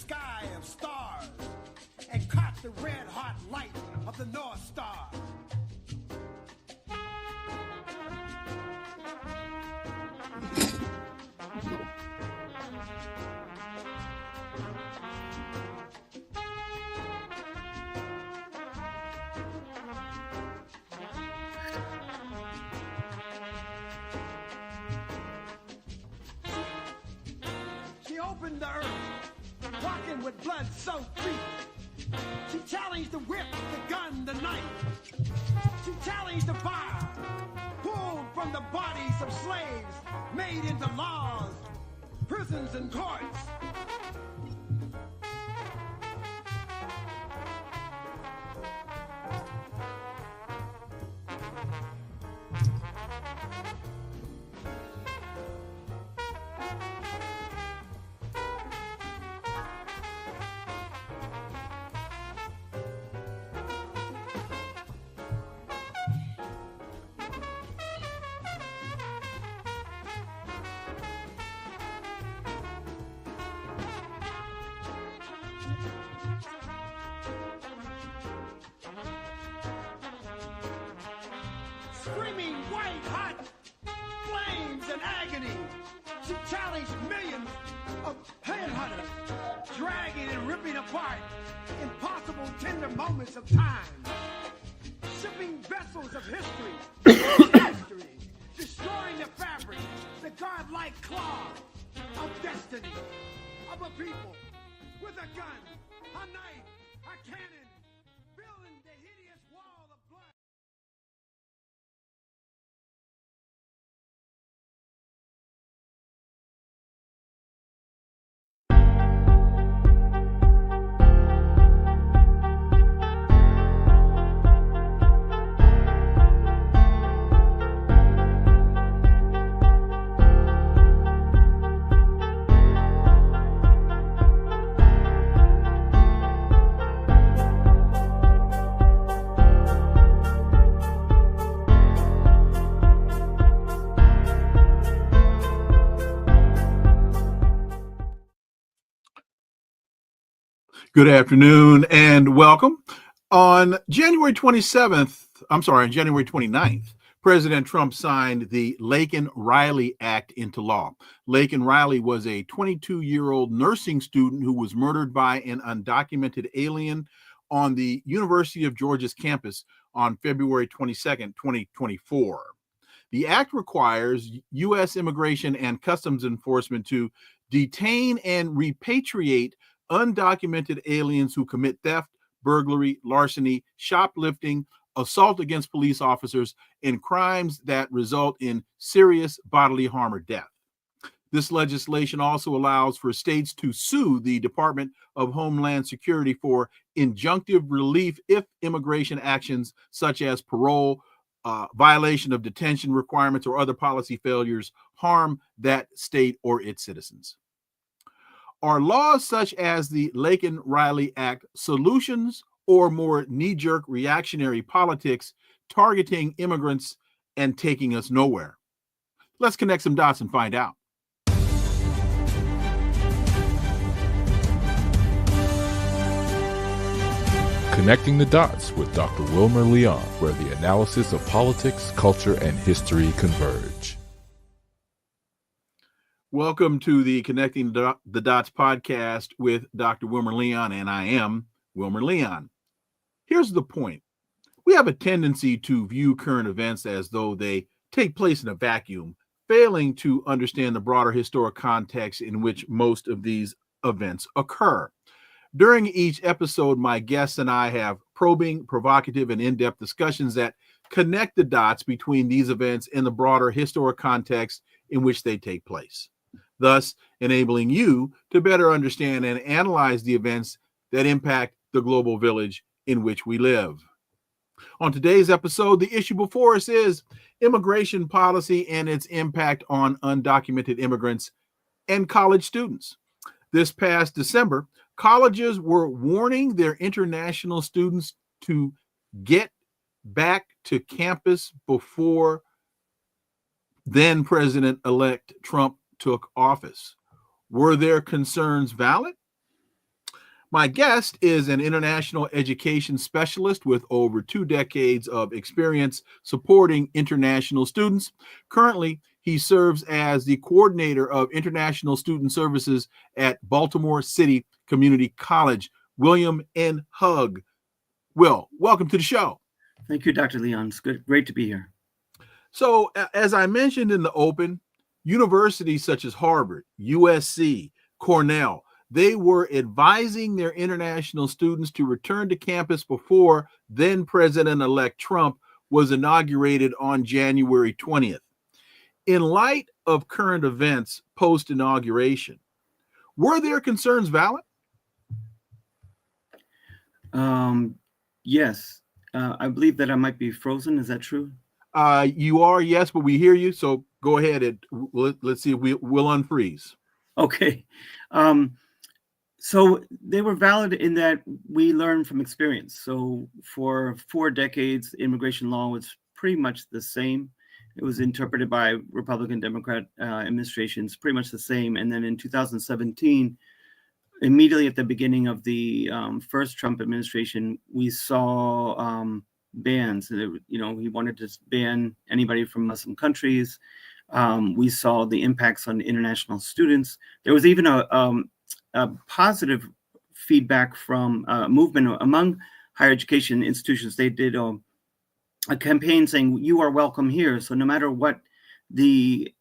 sky of stars and caught the red-hot light of the North Star. She opened the earth, walking with blood-soaked feet. She challenged the whip, the gun, the knife. She challenged the fire, pulled from the bodies of slaves, made into laws, prisons, and courts. Screaming white-hot flames and agony, she challenged millions of headhunters, dragging and ripping apart impossible tender moments of time, shipping vessels of history, destroying the fabric, the godlike claw of destiny, of a people with a gun, a knife, a cannon, building the hideous wall of blood. Good afternoon and welcome. On January 29th, President Trump signed the Laken Riley Act into law. Laken Riley was a 22-year-old nursing student who was murdered by an undocumented alien on the University of Georgia's campus on February 22nd, 2024. The act requires U.S. Immigration and Customs Enforcement to detain and repatriate undocumented aliens who commit theft, burglary, larceny, shoplifting, assault against police officers, and crimes that result in serious bodily harm or death. This legislation also allows for states to sue the Department of Homeland Security for injunctive relief if immigration actions such as parole, violation of detention requirements, or other policy failures harm that state or its citizens. Are laws such as the Laken Riley Act solutions or more knee-jerk reactionary politics targeting immigrants and taking us nowhere? Let's connect some dots and find out. Connecting the Dots with Dr. Wilmer Leon, where the analysis of politics, culture, and history converge. Welcome to the Connecting the Dots podcast with Dr. Wilmer Leon, and I am Wilmer Leon. Here's the point. We have a tendency to view current events as though they take place in a vacuum, failing to understand the broader historic context in which most of these events occur. During each episode, my guests and I have probing, provocative, and in-depth discussions that connect the dots between these events and the broader historic context in which they take place, thus enabling you to better understand and analyze the events that impact the global village in which we live. On today's episode, the issue before us is immigration policy and its impact on undocumented immigrants and college students. This past December, colleges were warning their international students to get back to campus before then President-elect Trump took office. Were their concerns valid? My guest is an international education specialist with over 2 decades of experience supporting international students. Currently, he serves as the coordinator of international student services at Baltimore City Community College. William N. Hug. Will, welcome to the show. Thank you, Dr. Leon. It's great to be here. So, as I mentioned in the open, universities such as Harvard, USC, Cornell, they were advising their international students to return to campus before then President-elect Trump was inaugurated on January 20th. In light of current events post-inauguration, were their concerns valid? Yes. I believe that I might be frozen. Is that true? You are, yes, but we hear you. So go ahead and let's see if we'll unfreeze. Okay. So they were valid in that we learned from experience. So for 4 decades, immigration law was pretty much the same. It was interpreted by Republican, Democrat administrations, pretty much the same. And then in 2017, immediately at the beginning of the first Trump administration, we saw bans. He wanted to ban anybody from Muslim countries. We saw the impacts on international students. There was even a positive feedback from movement among higher education institutions. They did a campaign saying, "You are welcome here." So no matter what the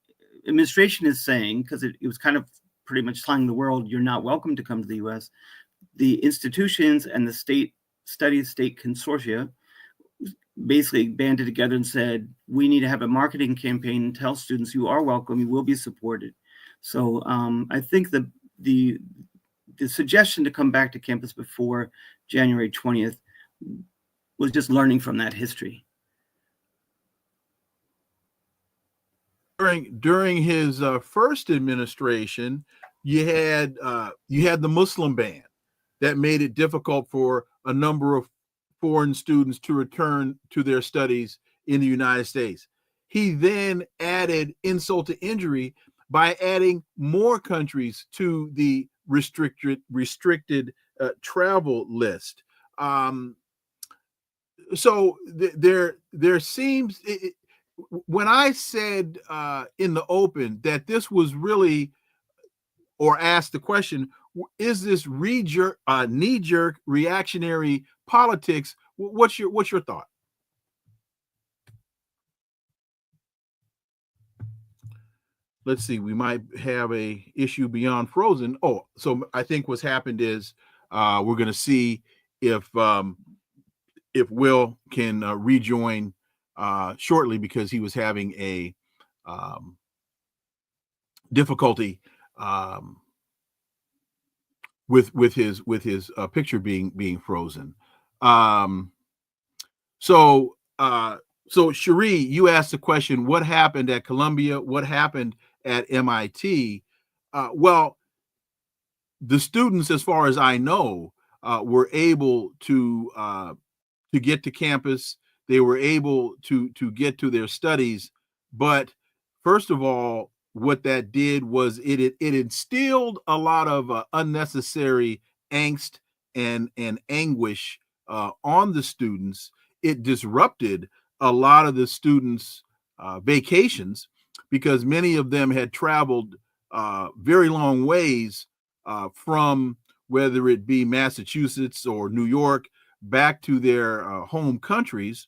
administration is saying, because it was kind of pretty much telling the world, you're not welcome to come to the U.S., the institutions and the state consortia basically banded together and said, we need to have a marketing campaign and tell students you are welcome, you will be supported. So I think the suggestion to come back to campus before January 20th was just learning from that history. During his first administration, you had the Muslim ban that made it difficult for a number of foreign students to return to their studies in the United States. He then added insult to injury by adding more countries to the restricted travel list. So there seems, when I said in the open that this was really, or asked the question, is this knee-jerk reactionary politics? What's your thought? Let's see, we might have a issue beyond frozen. Oh, so I think what's happened is we're going to see if Will can rejoin shortly, because he was having a difficulty with his picture being frozen. So Cherie, you asked the question, what happened at Columbia? What happened at MIT? Well, the students, as far as I know, were able to get to campus. They were able to get to their studies. But first of all, what that did was it instilled a lot of unnecessary angst and anguish on the students. It disrupted a lot of the students' vacations, because many of them had traveled very long ways from, whether it be Massachusetts or New York, back to their home countries.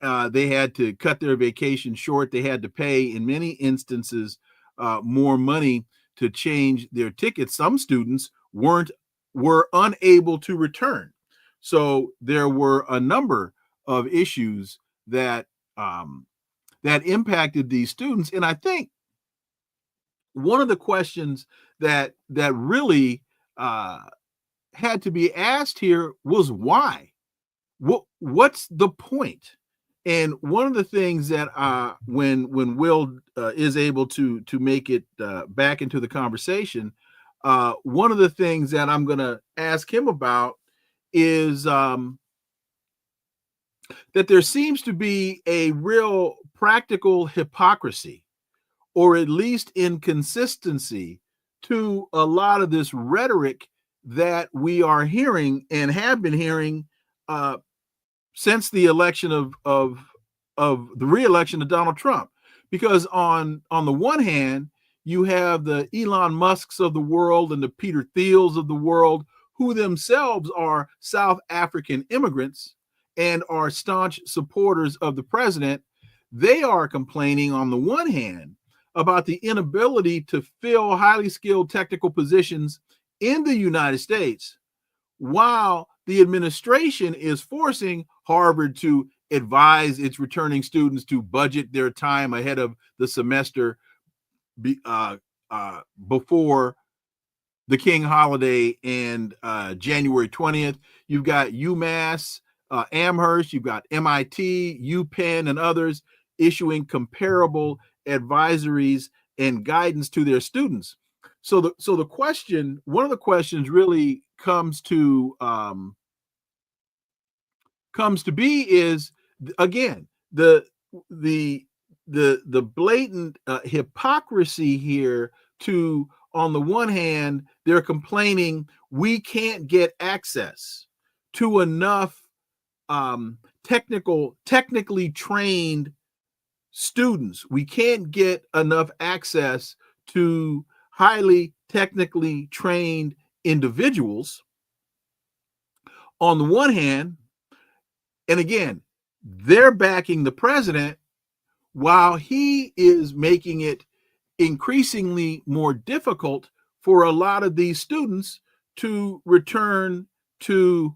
They had to cut their vacation short. They had to pay, in many instances, more money to change their tickets. Some students were unable to return. So there were a number of issues that impacted these students. And I think one of the questions that really had to be asked here was why? What's the point? And one of the things that when Will is able to make it back into the conversation, one of the things that I'm going to ask him about is that there seems to be a real practical hypocrisy, or at least inconsistency, to a lot of this rhetoric that we are hearing and have been hearing since the election of the re-election of Donald Trump. Because on the one hand, you have the Elon Musks of the world and the Peter Thiels of the world, who themselves are South African immigrants and are staunch supporters of the president. They are complaining on the one hand about the inability to fill highly skilled technical positions in the United States, while the administration is forcing Harvard to advise its returning students to budget their time ahead of the semester before the King holiday and January 20th. You've got UMass, Amherst, you've got MIT, UPenn, and others issuing comparable advisories and guidance to their students. So the question, one of the questions really comes to be is, again, the blatant hypocrisy here. To, on the one hand, they're complaining we can't get access to enough technically trained students. We can't get enough access to highly technically trained individuals on the one hand. And again, they're backing the president while he is making it increasingly more difficult for a lot of these students to return to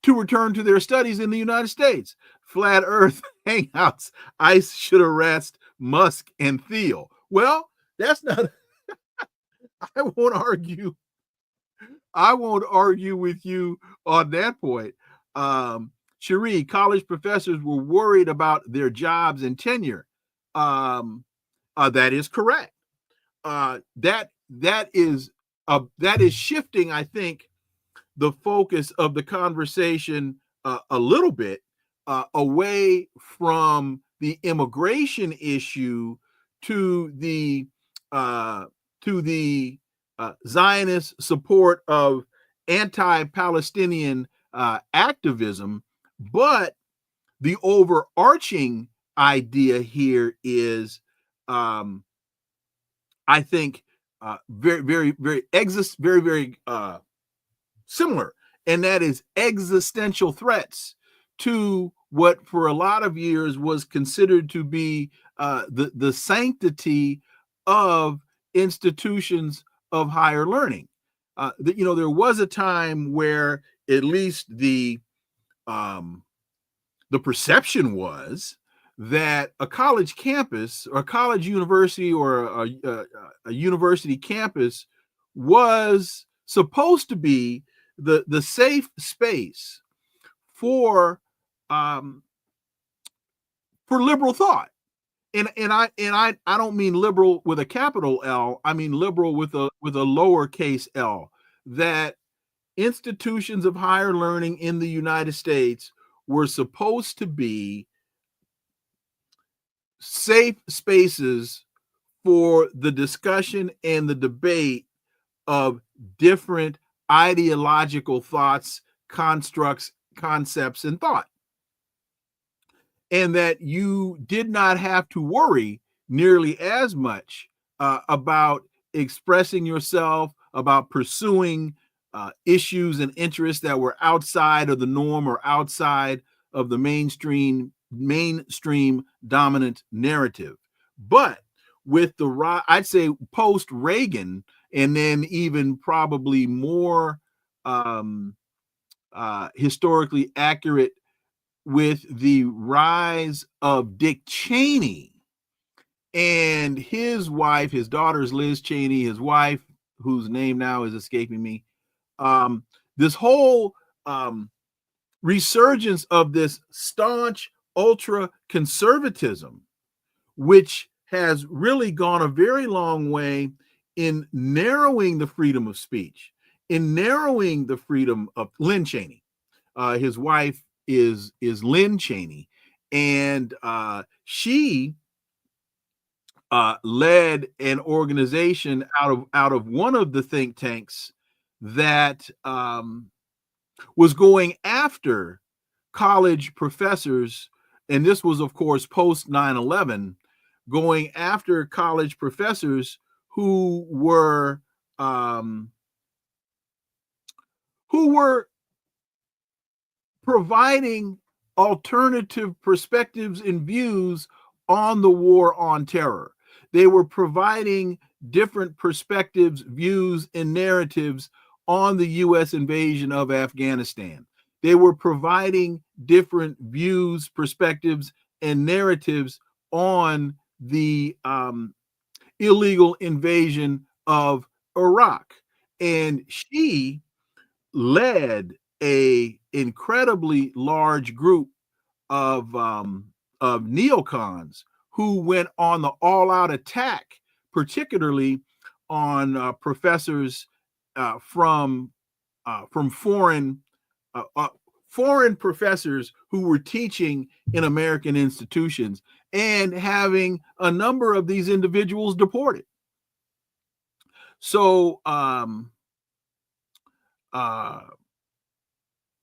their studies in the United States. Flat Earth hangouts, ICE should arrest Musk and Thiel. Well, that's not. I won't argue with you on that point. Cherie, college professors were worried about their jobs and tenure. That is correct. That is shifting, I think, the focus of the conversation a little bit away from the immigration issue to the Zionist support of anti-Palestinian activism. But the overarching idea here is, I think, very similar, and that is existential threats to what for a lot of years was considered to be the sanctity of institutions of higher learning. There was a time where at least the perception was that a college campus or a college university or a university campus was supposed to be the safe space for liberal thought. And I don't mean liberal with a capital L. I mean liberal with a lowercase l. That institutions of higher learning in the United States were supposed to be safe spaces for the discussion and the debate of different ideological thoughts, constructs, concepts, and thought. And that you did not have to worry nearly as much about expressing yourself, about pursuing issues and interests that were outside of the norm or outside of the mainstream dominant narrative. But with the, I'd say post Reagan, and then even probably more historically accurate with the rise of Dick Cheney and his wife, his daughter's Liz Cheney, his wife, whose name now is escaping me. This whole resurgence of this staunch ultra conservatism, which has really gone a very long way in narrowing the freedom of speech, in narrowing the freedom of Lynn Cheney. His wife is Lynn Cheney, and she led an organization out of one of the think tanks that was going after college professors, and this was, of course, post 9/11, going after college professors who were providing alternative perspectives and views on the war on terror. They were providing different perspectives, views, and narratives on the U.S. invasion of Afghanistan. They were providing different views, perspectives, and narratives on the illegal invasion of Iraq. And she led a incredibly large group of neocons who went on the all-out attack, particularly on professors from foreign professors who were teaching in American institutions, and having a number of these individuals deported. So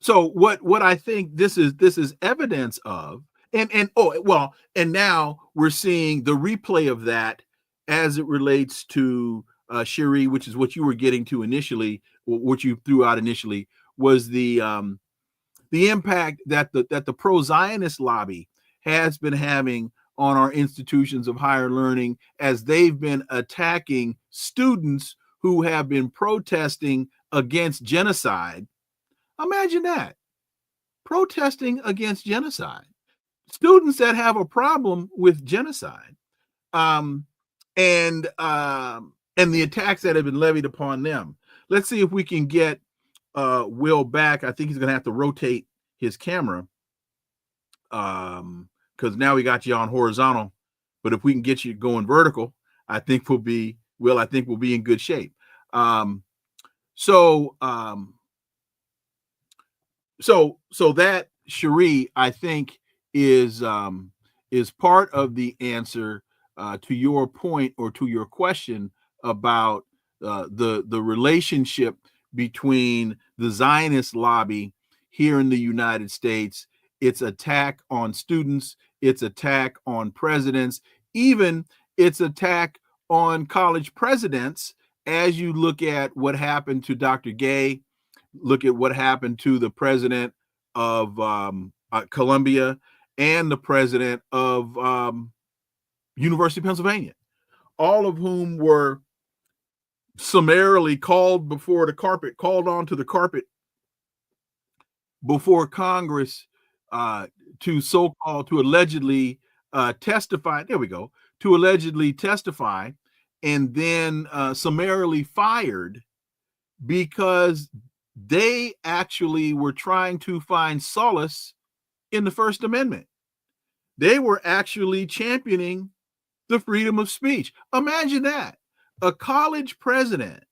so what I think this is evidence of, and now we're seeing the replay of that as it relates to Cherie, which is what you were getting to initially, what you threw out initially, was the impact that the pro-Zionist lobby has been having on our institutions of higher learning, as they've been attacking students who have been protesting against genocide. Imagine that, protesting against genocide. Students that have a problem with genocide, and the attacks that have been levied upon them. Let's see if we can get Will back. I think he's going to have to rotate his camera, because now we got you on horizontal. But if we can get you going vertical, I think we'll be in good shape. So that, Cherie, I think is part of the answer to your point, or to your question about the relationship between the Zionist lobby here in the United States, its attack on students, its attack on presidents, even its attack on college presidents. As you look at what happened to Dr. Gay, look at what happened to the president of Columbia and the president of University of Pennsylvania, all of whom were summarily called onto the carpet before Congress to allegedly testify. There we go. To allegedly testify, and then summarily fired because they actually were trying to find solace in the First Amendment. They were actually championing the freedom of speech. Imagine that. A college president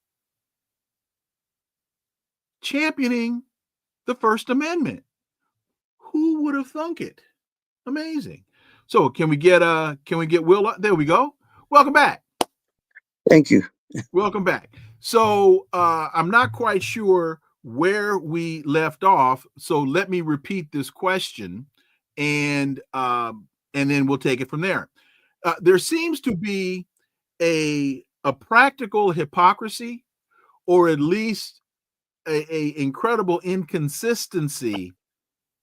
championing the First Amendment. Who would have thunk it? Amazing. So can we get Will? There we go. Welcome back. Thank you. Welcome back. So I'm not quite sure where we left off. So let me repeat this question, and then we'll take it from there. There seems to be a practical hypocrisy, or at least a incredible inconsistency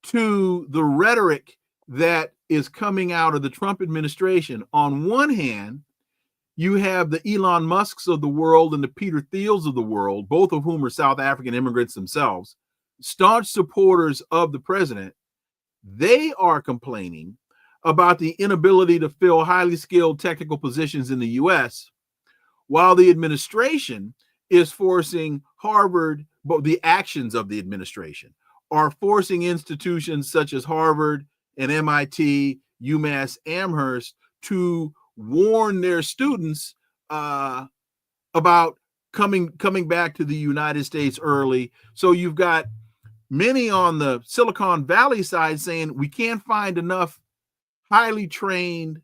to the rhetoric that is coming out of the Trump administration. On one hand, you have the Elon Musks of the world and the Peter Thiels of the world, both of whom are South African immigrants themselves, staunch supporters of the president. They are complaining about the inability to fill highly skilled technical positions in the U.S., while the administration is forcing Harvard, but the actions of the administration are forcing institutions such as Harvard and MIT, UMass Amherst to warn their students about coming back to the United States early. So you've got many on the Silicon Valley side saying we can't find enough highly trained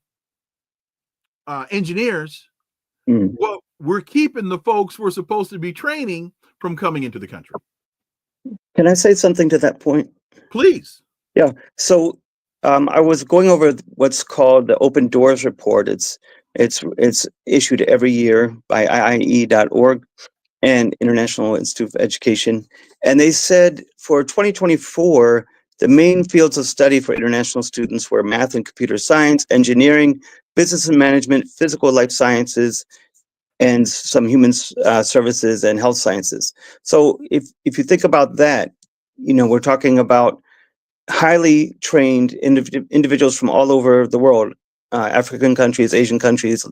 engineers, Mm. well, we're keeping the folks we're supposed to be training from coming into the country. Can I say something to that point? Please. Yeah. So I was going over what's called the Open Doors Report. It's issued every year by IIE.org and International Institute of Education. And they said for 2024, the main fields of study for international students were math and computer science, engineering, business and management, physical life sciences, and some human services and health sciences. So if you think about that, we're talking about highly trained individuals from all over the world, African countries, Asian countries,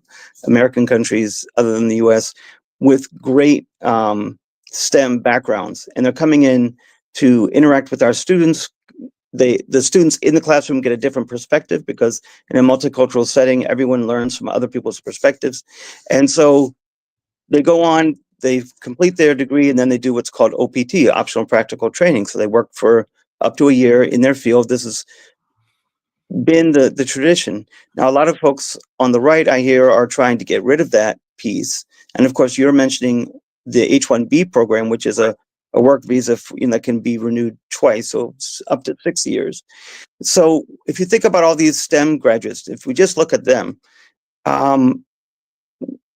American countries, other than the US, with great STEM backgrounds. And they're coming in to interact with our students. The students in the classroom get a different perspective because in a multicultural setting, everyone learns from other people's perspectives. And so they go on, they complete their degree, and then they do what's called OPT, optional practical training. So they work for up to a year in their field. This has been the tradition. Now, a lot of folks on the right, I hear, are trying to get rid of that piece. And of course, you're mentioning the H-1B program, which is a work visa that can be renewed twice, so it's up to 6 years. So if you think about all these STEM graduates, if we just look at them,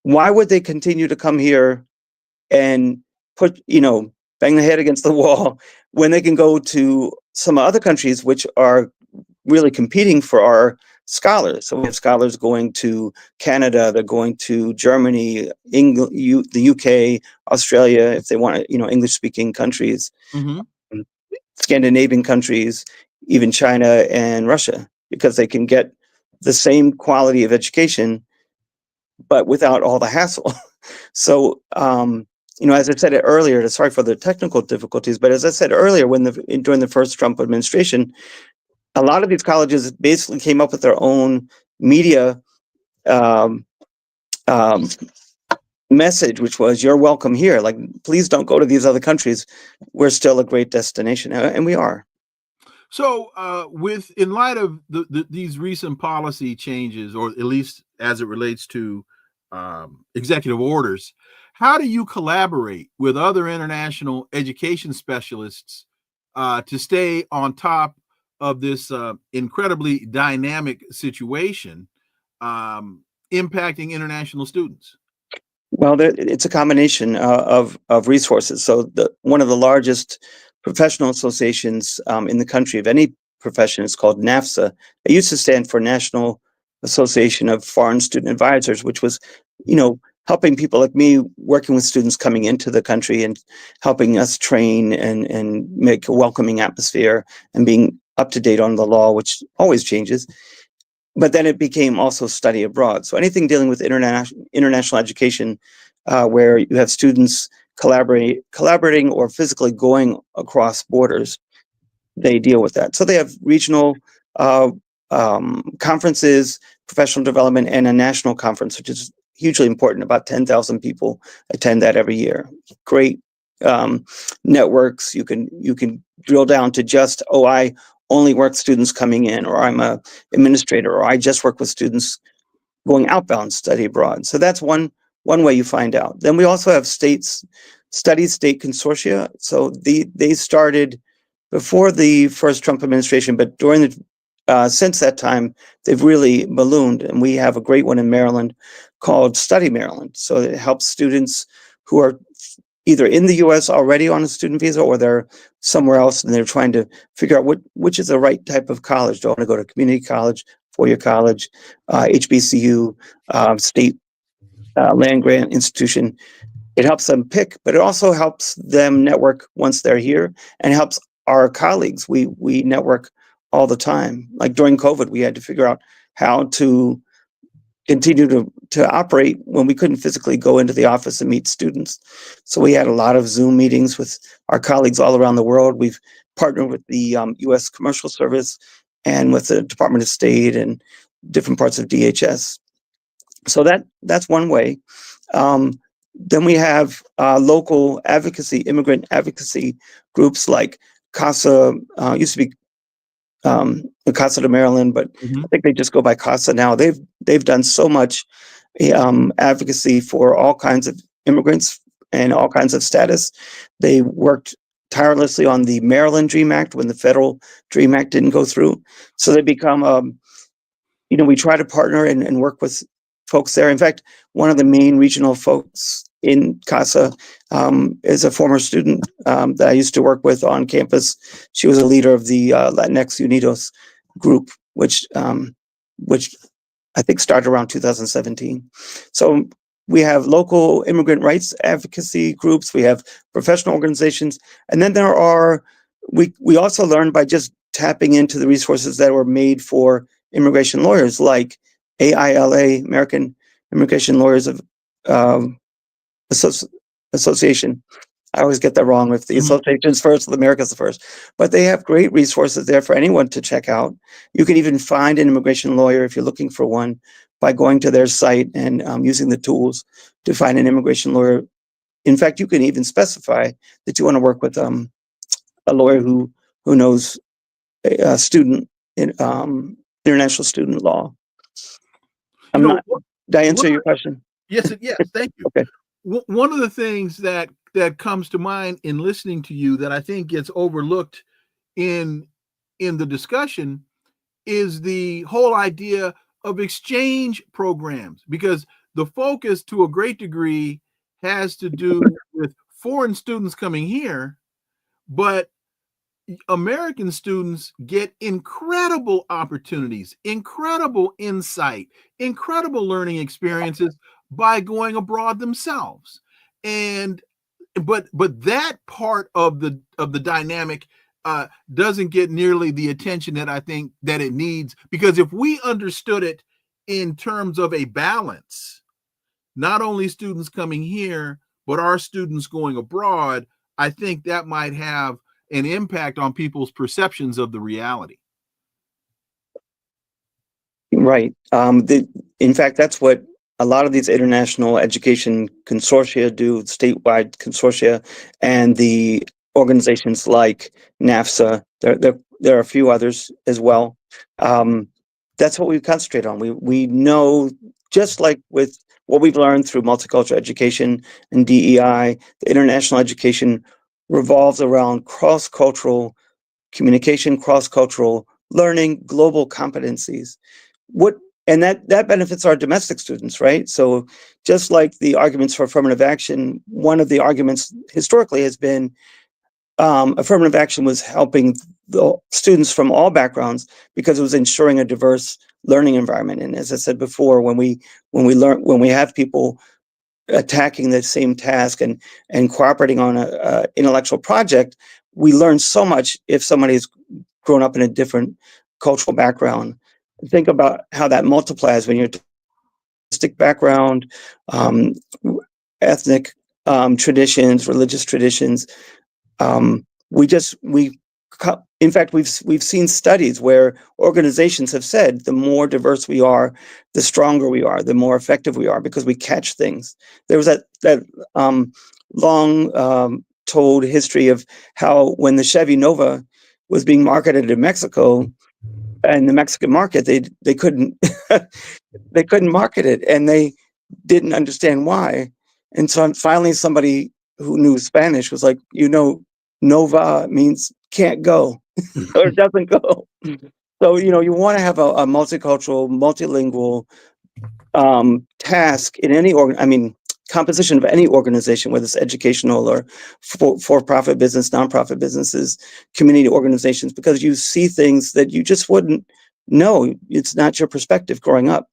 why would they continue to come here and bang their head against the wall when they can go to some other countries which are really competing for our scholars? So we have scholars going to Canada, they're going to Germany, the UK, Australia, if they want, English-speaking countries, Scandinavian countries, even China and Russia, because they can get the same quality of education, but without all the hassle. So, as I said earlier, sorry for the technical difficulties, but as I said earlier, during the first Trump administration, a lot of these colleges basically came up with their own media message, which was, "You're welcome here. Like, please don't go to these other countries. We're still a great destination," and we are. So, in light of these recent policy changes, or at least as it relates to executive orders, how do you collaborate with other international education specialists to stay on top of this incredibly dynamic situation impacting international students? Well, it's a combination of resources. So one of the largest professional associations in the country of any profession is called NAFSA. It used to stand for National Association of Foreign Student Advisors, which was, helping people like me working with students coming into the country and helping us train and make a welcoming atmosphere and being up to date on the law, which always changes. But then it became also study abroad. So anything dealing with international education, where you have students collaborating or physically going across borders, they deal with that. So they have regional conferences, professional development, and a national conference, which is hugely important. About 10,000 people attend that every year. Great networks. You can drill down to just, I only work students coming in, or I'm a administrator, or I just work with students going outbound study abroad. So that's one way you find out. Then we also have state consortia. So they started before the first Trump administration, but since that time, they've really ballooned. And we have a great one in Maryland called Study Maryland. So it helps students who are either in the US already on a student visa, or they're somewhere else and they're trying to figure out which is the right type of college. Do I want to go to community college, four-year college, HBCU, state land grant institution? It helps them pick, but it also helps them network once they're here, and helps our colleagues. We network all the time. Like during COVID, we had to figure out how to continue to operate when we couldn't physically go into the office and meet students. So we had a lot of Zoom meetings with our colleagues all around the world. We've partnered with the U.S. Commercial Service and with the Department of State and different parts of DHS. So that's one way. Then we have local advocacy, immigrant advocacy groups like CASA, used to be Casa de Maryland, but I think they just go by Casa now. They've done so much advocacy for all kinds of immigrants and all kinds of status. They worked tirelessly on the Maryland Dream Act when the federal Dream Act didn't go through. So they become, we try to partner and work with folks there. In fact, one of the main regional folks in CASA is a former student that I used to work with on campus. She was a leader of the Latinx Unidos group, which I think started around 2017. So we have local immigrant rights advocacy groups, we have professional organizations, and then there are, we also learn by just tapping into the resources that were made for immigration lawyers, like AILA, American Immigration Lawyers of Association. I always get that wrong with the associations first, the America's first. But they have great resources there for anyone to check out. You can even find an immigration lawyer if you're looking for one by going to their site and using the tools to find an immigration lawyer. In fact, you can even specify that you want to work with a lawyer who knows student in international student law. Did I answer your question? Yes, thank you. Okay. One of the things that comes to mind in listening to you that I think gets overlooked in the discussion is the whole idea of exchange programs, because the focus to a great degree has to do with foreign students coming here, but American students get incredible opportunities, incredible insight, incredible learning experiences by going abroad themselves. But that part of the dynamic doesn't get nearly the attention that I think that it needs, because if we understood it in terms of a balance, not only students coming here, but our students going abroad, I think that might have an impact on people's perceptions of the reality. Right. In fact, that's what a lot of these international education consortia do, statewide consortia, and the organizations like NAFSA. There are a few others as well. That's what we concentrate on. We know, just like with what we've learned through multicultural education and DEI, the international education revolves around cross-cultural communication, cross-cultural learning, global competencies. And that benefits our domestic students, right? So just like the arguments for affirmative action, one of the arguments historically has been affirmative action was helping the students from all backgrounds because it was ensuring a diverse learning environment. And as I said before, when we have people attacking the same task and cooperating on a intellectual project, we learn so much if somebody's grown up in a different cultural background. Think about how that multiplies when you're artistic background, ethnic traditions, religious traditions. In fact, we've seen studies where organizations have said the more diverse we are, the stronger we are, the more effective we are, because we catch things. There was that long told history of how when the Chevy Nova was being marketed in Mexico and the Mexican market, they couldn't they couldn't market it, and they didn't understand why. And so finally somebody who knew Spanish was like, Nova means can't go or doesn't go. So, you want to have a multicultural, multilingual task in any composition of any organization, whether it's educational or for-profit business, nonprofit businesses, community organizations, because you see things that you just wouldn't know. It's not your perspective growing up.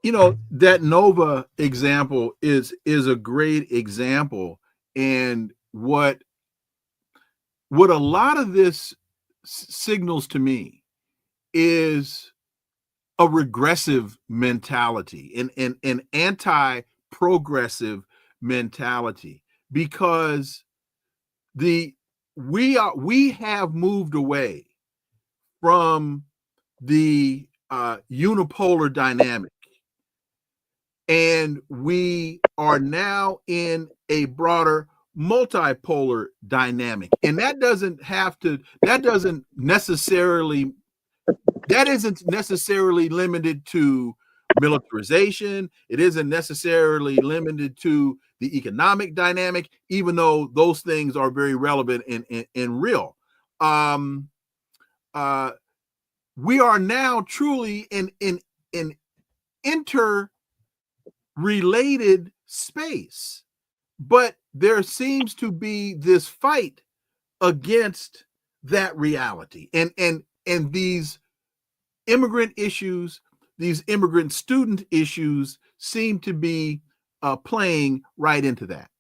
That Nova example is a great example. And what a lot of this signals to me is a regressive mentality, an anti-progressive mentality, because we have moved away from the unipolar dynamic, and we are now in a broader multipolar dynamic, and that isn't necessarily limited to militarization. It isn't necessarily limited to the economic dynamic, even though those things are very relevant and real. We are now truly in interrelated space, but there seems to be this fight against that reality, and these immigrant issues, these immigrant student issues seem to be playing right into that.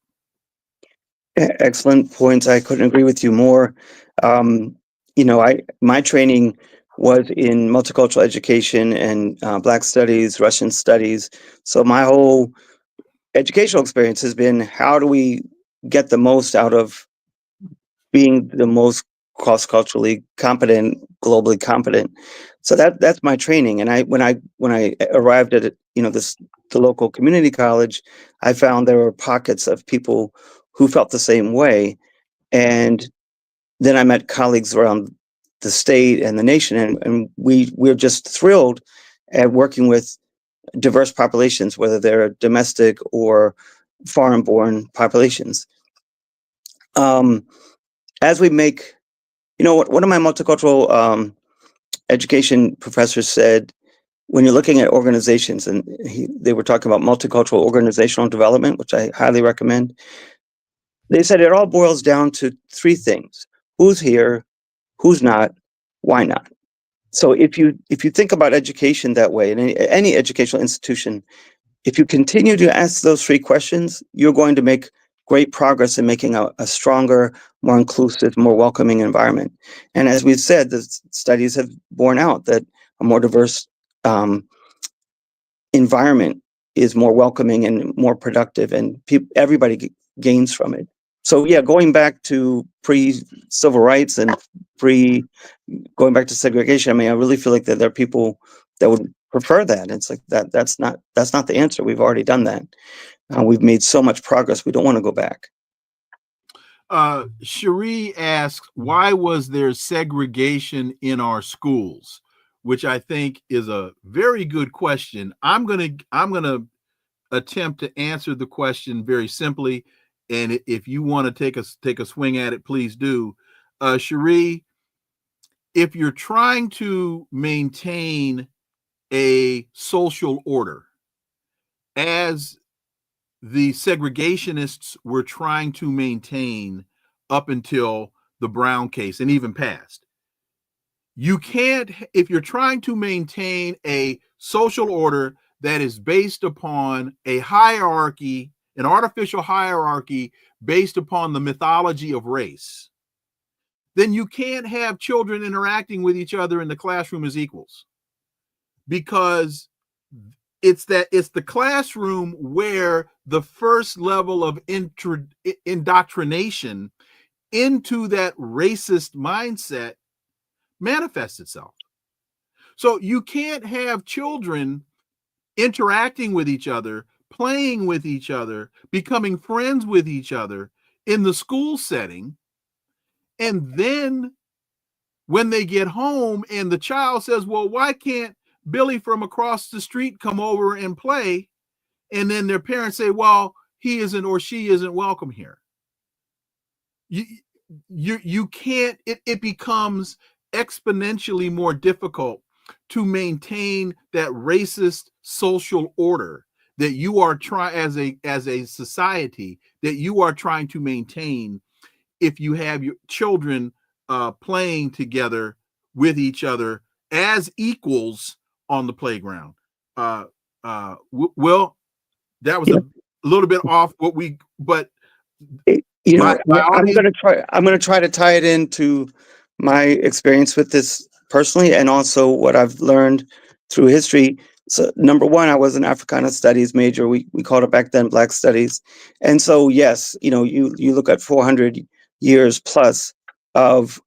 Excellent points. I couldn't agree with you more. My training was in multicultural education and Black studies, Russian studies. So my whole educational experience has been, how do we get the most out of being the most cross-culturally competent, globally competent? So that's my training. And when I arrived at the local community college, I found there were pockets of people who felt the same way. And then I met colleagues around the state and the nation, and we're just thrilled at working with diverse populations, whether they're domestic or foreign-born populations. As we make, one of my multicultural education professors said, when you're looking at organizations, and they were talking about multicultural organizational development, which I highly recommend. They said it all boils down to three things: who's here, who's not, why not? So if you think about education that way, in any educational institution, if you continue to ask those three questions, you're going to make great progress in making a stronger, more inclusive, more welcoming environment. And as we've said, the studies have borne out that a more diverse environment is more welcoming and more productive, and everybody gains from it. So yeah, going back to pre-civil rights and going back to segregation, I mean, I really feel like that there are people that would prefer that. It's like that's not the answer. We've already done that. We've made so much progress. We don't want to go back. Cherie asks, why was there segregation in our schools? Which I think is a very good question. I'm gonna attempt to answer the question very simply, and if you want to take a swing at it, please do. Cherie, if you're trying to maintain a social order, as the segregationists were trying to maintain up until the Brown case and even past, you can't, if you're trying to maintain a social order that is based upon a hierarchy, an artificial hierarchy based upon the mythology of race, then you can't have children interacting with each other in the classroom as equals, because it's the classroom where the first level of indoctrination into that racist mindset manifests itself. So you can't have children interacting with each other, playing with each other, becoming friends with each other in the school setting, and then when they get home and the child says, well, why can't Billy from across the street come over and play? And then their parents say, well, he isn't or she isn't welcome here. You can't, it becomes exponentially more difficult to maintain that racist social order that you are trying, as a society, that you are trying to maintain if you have your children playing together with each other as equals on the playground. Well, that was a little bit off what we, but I'm going to try to tie it into my experience with this personally, and also what I've learned through history. So number one, I was an Africana studies major. We called it back then Black studies. And so, yes, you look at 400 years plus of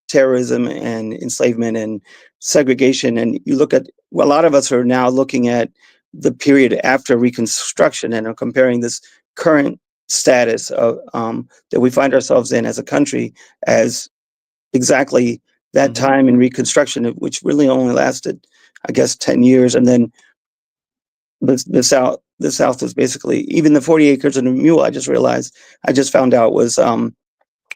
terrorism and enslavement and segregation. And you look at, well, a lot of us are now looking at the period after Reconstruction and are comparing this current status that we find ourselves in as a country as exactly that time in Reconstruction, which really only lasted, I guess, 10 years. And then the South was basically, even the 40 acres and a mule, I just found out was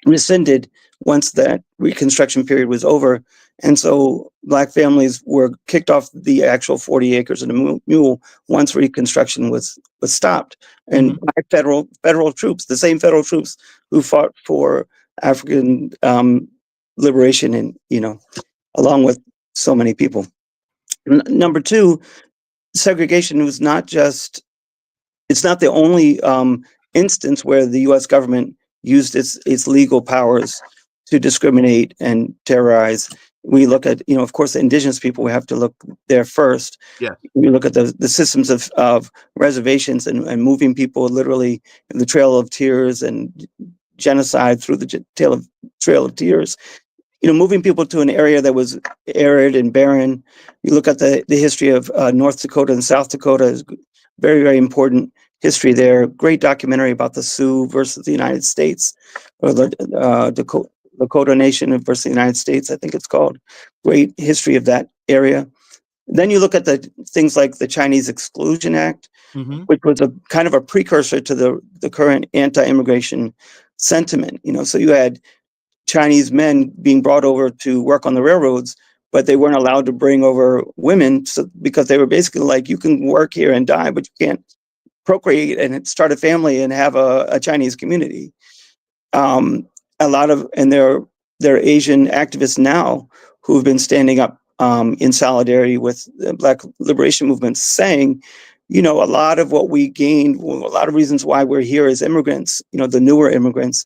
rescinded once that Reconstruction period was over. And so Black families were kicked off the actual 40 acres and a mule once Reconstruction was stopped. And by federal troops, the same federal troops who fought for African liberation, and along with so many people. Number two, segregation was it's not the only instance where the U.S. government used its legal powers to discriminate and terrorize. We look at, of course, the indigenous people, we have to look there first. Yes. We look at the systems of reservations and moving people literally in the Trail of Tears and genocide through the Trail of Tears. Moving people to an area that was arid and barren. You look at the history of North Dakota and South Dakota, is very, very important history there. Great documentary about the Sioux versus the United States, or the Lakota Nation versus the United States, I think it's called. Great history of that area. Then you look at the things like the Chinese Exclusion Act, which was a kind of a precursor to the current anti-immigration sentiment. So you had Chinese men being brought over to work on the railroads, but they weren't allowed to bring over women because they were basically like, you can work here and die, but you can't procreate and start a family and have a Chinese community. A lot of, and there are Asian activists now who have been standing up in solidarity with the Black liberation movement, saying, a lot of what we gained, a lot of reasons why we're here as immigrants, the newer immigrants,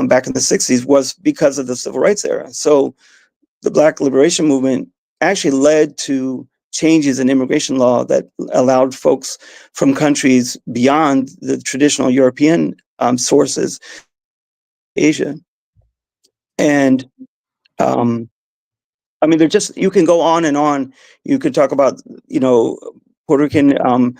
back in the 60s, was because of the civil rights era. So the Black liberation movement actually led to changes in immigration law that allowed folks from countries beyond the traditional European sources, Asia. And you can go on and on. You could talk about, Puerto Rican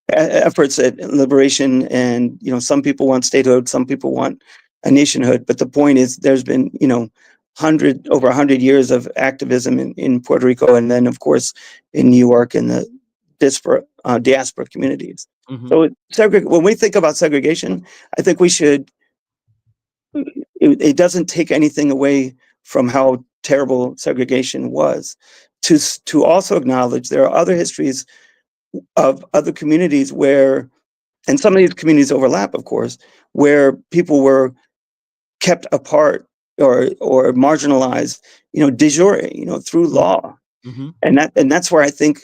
efforts at liberation, and some people want statehood, some people want a nationhood, but the point is there's been over 100 years of activism in Puerto Rico, and then of course in New York and the diaspora communities. So when we think about segregation, I think we should, it doesn't take anything away from how terrible segregation was, to also acknowledge there are other histories of other communities where, and some of these communities overlap, of course, where people were kept apart or marginalized, de jure, through law. And that's where I think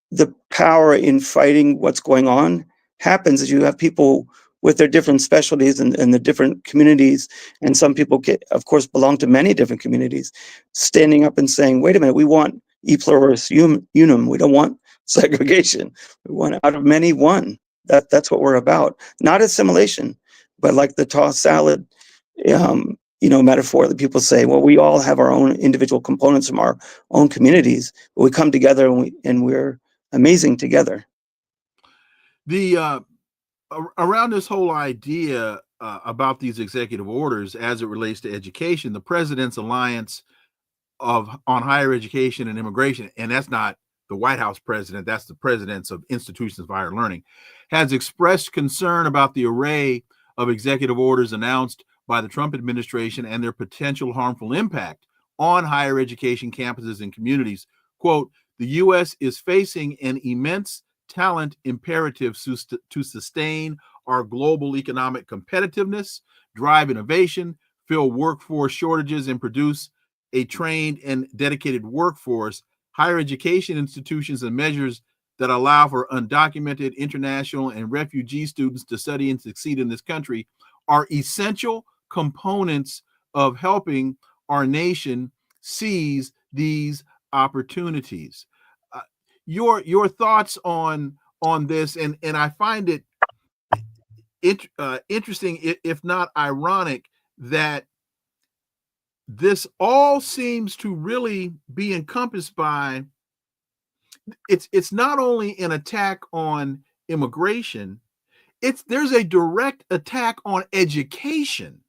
the power in fighting what's going on happens, is you have people with their different specialties and the different communities, and some people of course belong to many different communities, standing up and saying, wait a minute, we want e pluribus unum, we don't want segregation, we want out of many one. That's what we're about. Not assimilation, but like the tossed salad metaphor that people say, well, we all have our own individual components from our own communities, but we come together and we're amazing together. The around this whole idea about these executive orders as it relates to education, the president's alliance on higher education and immigration, and that's not the White House president, that's the presidents of institutions of higher learning, has expressed concern about the array of executive orders announced by the Trump administration and their potential harmful impact on higher education campuses and communities. Quote, the U.S. is facing an immense talent imperative to sustain our global economic competitiveness, drive innovation, fill workforce shortages, and produce a trained and dedicated workforce. Higher education institutions and measures that allow for undocumented international and refugee students to study and succeed in this country are essential components of helping our nation seize these opportunities. Your thoughts on this, and I find it interesting, if not ironic, that this all seems to really be encompassed by, it's not only an attack on immigration, there's a direct attack on education.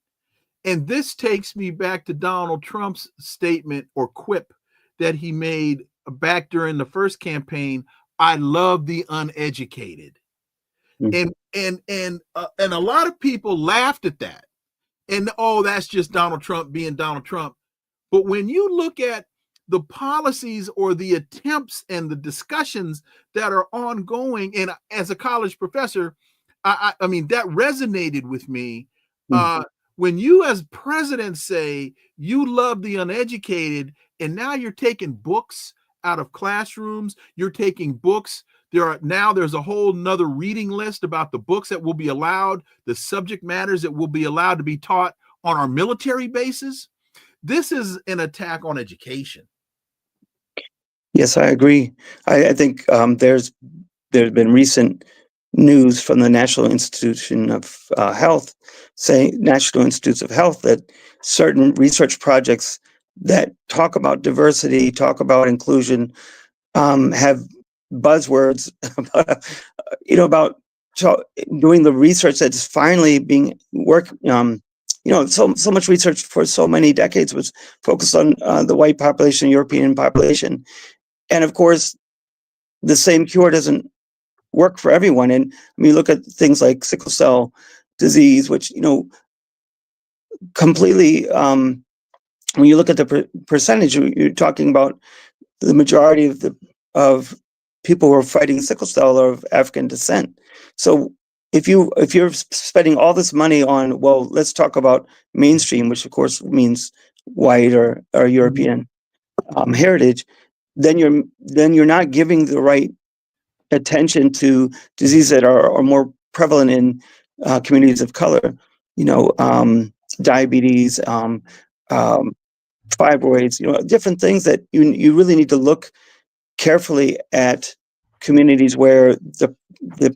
And this takes me back to Donald Trump's statement or quip that he made back during the first campaign. I love the uneducated. And a lot of people laughed at that. And oh, that's just Donald Trump being Donald Trump. But when you look at the policies or the attempts and the discussions that are ongoing, and as a college professor, I mean, that resonated with me. When you as president say you love the uneducated, and now you're taking books out of classrooms, you're taking books. There's a whole nother reading list about the books that will be allowed, the subject matters that will be allowed to be taught on our military bases. This is an attack on education. Yes, I agree. I think there's been recent news from the National Institution of Health, National Institutes of Health, that certain research projects that talk about diversity, talk about inclusion, have buzzwords about doing the research that's finally being so much research for so many decades was focused on the white population, European population. And of course, the same cure doesn't work for everyone. And when you look at things like sickle cell disease, which, completely, when you look at the percentage, you're talking about the majority of people who are fighting sickle cell are of African descent. So if you're spending all this money on, well, let's talk about mainstream, which of course means white or European heritage, then you're not giving the right attention to diseases that are more prevalent in communities of color. Diabetes, fibroids, different things that you really need to look carefully at communities where the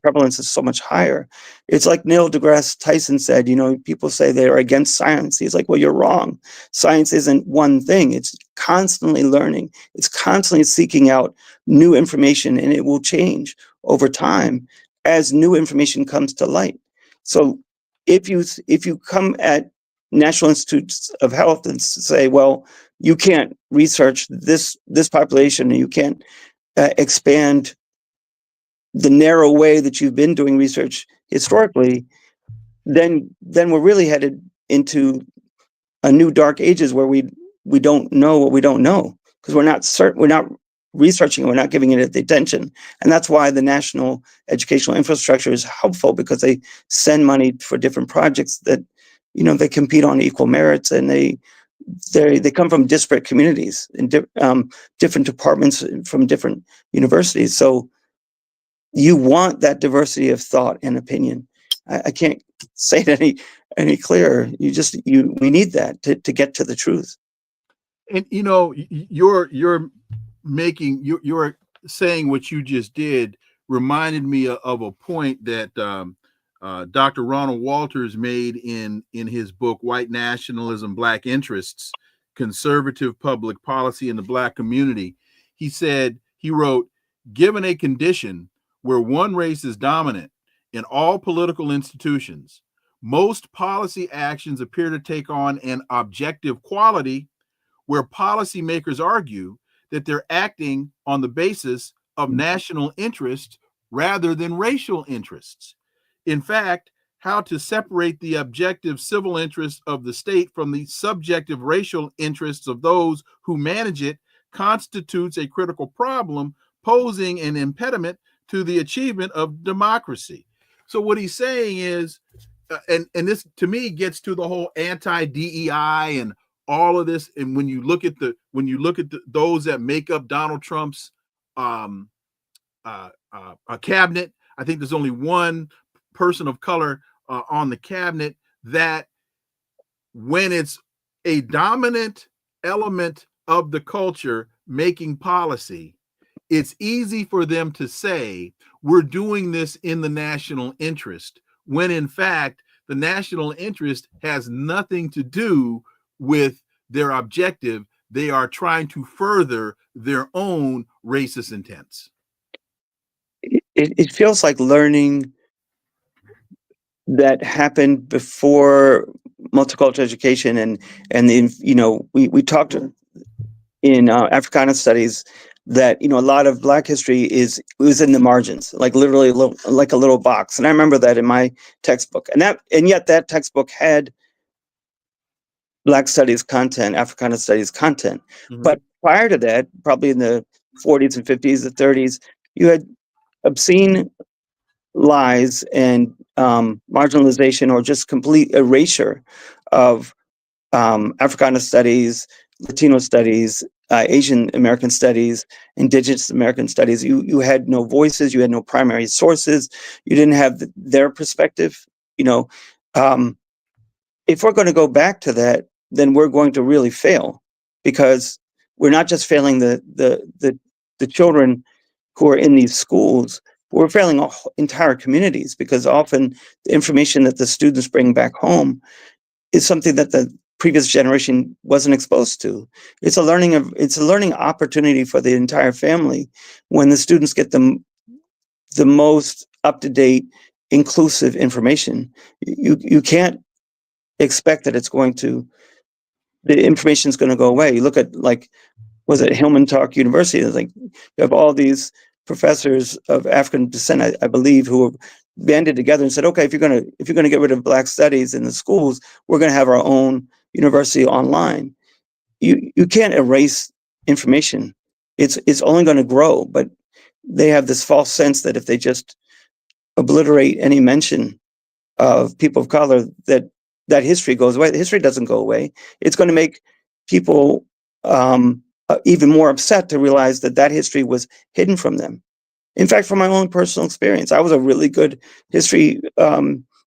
prevalence is so much higher. It's like Neil deGrasse Tyson said, people say they're against science. He's like, well, you're wrong. Science isn't one thing. It's constantly learning. It's constantly seeking out new information, and it will change over time as new information comes to light. So if you come at National Institutes of Health and say, well, you can't research this population, and you can't expand the narrow way that you've been doing research historically, then we're really headed into a new dark ages where we don't know what we don't know, because we're not researching it, we're not giving it the attention. And that's why the national educational infrastructure is helpful, because they send money for different projects that they compete on equal merits, and they come from disparate communities and different departments from different universities. So you want that diversity of thought and opinion. I can't say it any clearer. We need that to get to the truth. And you're saying what you just did reminded me of a point that Dr. Ronald Walters made in his book, White Nationalism, Black Interests, Conservative Public Policy in the Black Community. He wrote, given a condition where one race is dominant in all political institutions, most policy actions appear to take on an objective quality, where policymakers argue that they're acting on the basis of national interest rather than racial interests. In fact, how to separate the objective civil interests of the state from the subjective racial interests of those who manage it constitutes a critical problem, posing an impediment to the achievement of democracy. So what he's saying is, and this to me gets to the whole anti-DEI and all of this. And when you look at those that make up Donald Trump's cabinet, I think there's only one person of color on the cabinet that, when it's a dominant element of the culture making policy, it's easy for them to say we're doing this in the national interest, when in fact the national interest has nothing to do with their objective. They are trying to further their own racist intents. It feels like learning that happened before multicultural education, and we talked in Africana studies that a lot of Black history was in the margins, like literally like a little box. And I remember that in my textbook, and yet that textbook had Black studies content, Africana studies content. Mhm. But prior to that, probably in the 40s and 50s, the 30s, you had obscene lies and marginalization or just complete erasure of Africana studies, Latino studies, Asian American studies, Indigenous American studies. You had no voices, you had no primary sources, you didn't have their perspective. If we're going to go back to that, then we're going to really fail, because we're not just failing the children who are in these schools, we're failing entire communities, because often the information that the students bring back home is something that the previous generation wasn't exposed to. It's a learning opportunity for the entire family when the students get the most up-to-date, inclusive information. You can't expect that the information is going to go away. You look at, like, was it Hillman Talk University? It's like you have all these professors of African descent, I believe, who have banded together and said, okay, if you're gonna get rid of Black studies in the schools, we're going to have our own university online. You can't erase information. It's only going to grow. But they have this false sense that if they just obliterate any mention of people of color, that history goes away. The history doesn't go away. It's going to make people even more upset to realize that history was hidden from them. In fact, from my own personal experience, I was a really good history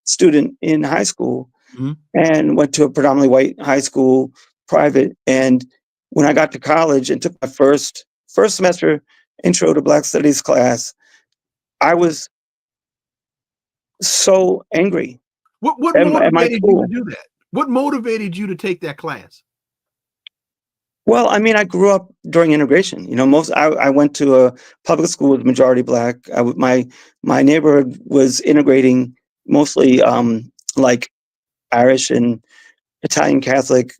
student in high school, Mhm. and went to a predominantly white high school, private. And when I got to college and took my first semester intro to Black Studies class, I was so angry What at my motivated you to school. do that? What motivated you to take that class? Well, I mean, I grew up during integration. I went to a public school with majority Black. My neighborhood was integrating mostly like Irish and Italian Catholic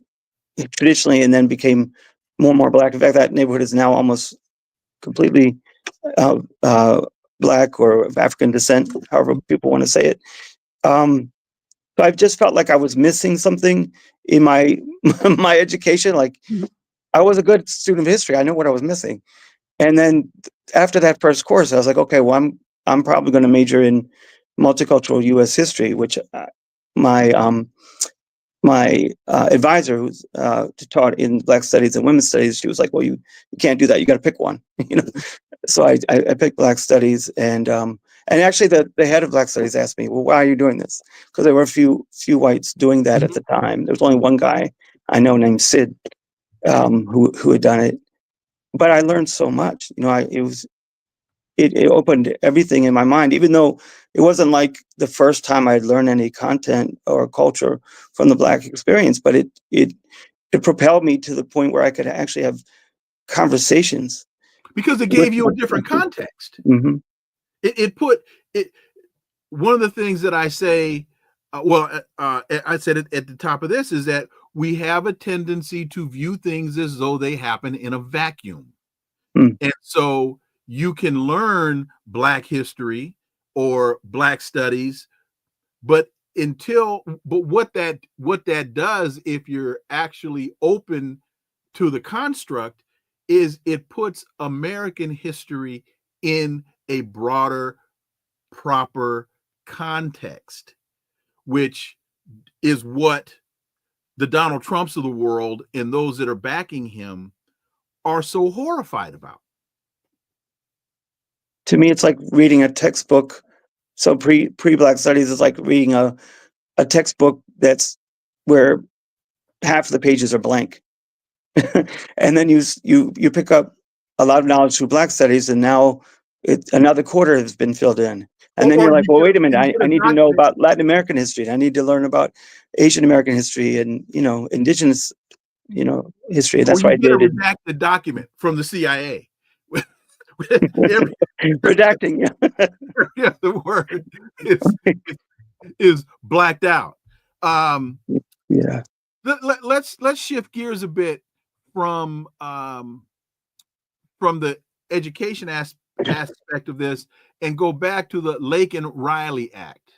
traditionally, and then became more and more Black. In fact, that neighborhood is now almost completely Black or of African descent, however people want to say it. So I've just felt like I was missing something in my my education. Like, I was a good student of history. I knew what I was missing. And then after that first course, I was like, okay, well, I'm probably going to major in multicultural U.S. history, which my advisor, who's taught in Black studies and women's studies, she was like, well, you can't do that. You got to pick one. So I picked Black studies, and actually the head of Black studies asked me, well, why are you doing this? Because there were a few whites doing that at the time. There was only one guy I know named Sid, who had done it. But I learned so much. It opened everything in my mind, even though it wasn't like the first time I'd learned any content or culture from the Black experience. But it propelled me to the point where I could actually have conversations. Because it gave you a different context. Mm-hmm. It put it. One of the things that I say, I said it at the top of this, is that we have a tendency to view things as though they happen in a vacuum. And so you can learn Black history or Black studies, but what that does, if you're actually open to the construct, is it puts American history in a broader, proper context, which is what the Donald Trumps of the world and those that are backing him are so horrified about. To me, it's like reading a textbook. So pre-Black studies is like reading a textbook that's where half of the pages are blank. And then you pick up a lot of knowledge through Black studies, and now another quarter has been filled in. And then you're like, well, wait a minute, I need to know about Latin American history. I need to learn about Asian American history and, Indigenous, history. That's why I did it. Redacted document from the CIA. Redacting, yeah. Yeah, the word. is blacked out. Yeah. Let's shift gears a bit from the education aspect of this and go back to the Laken Riley Act.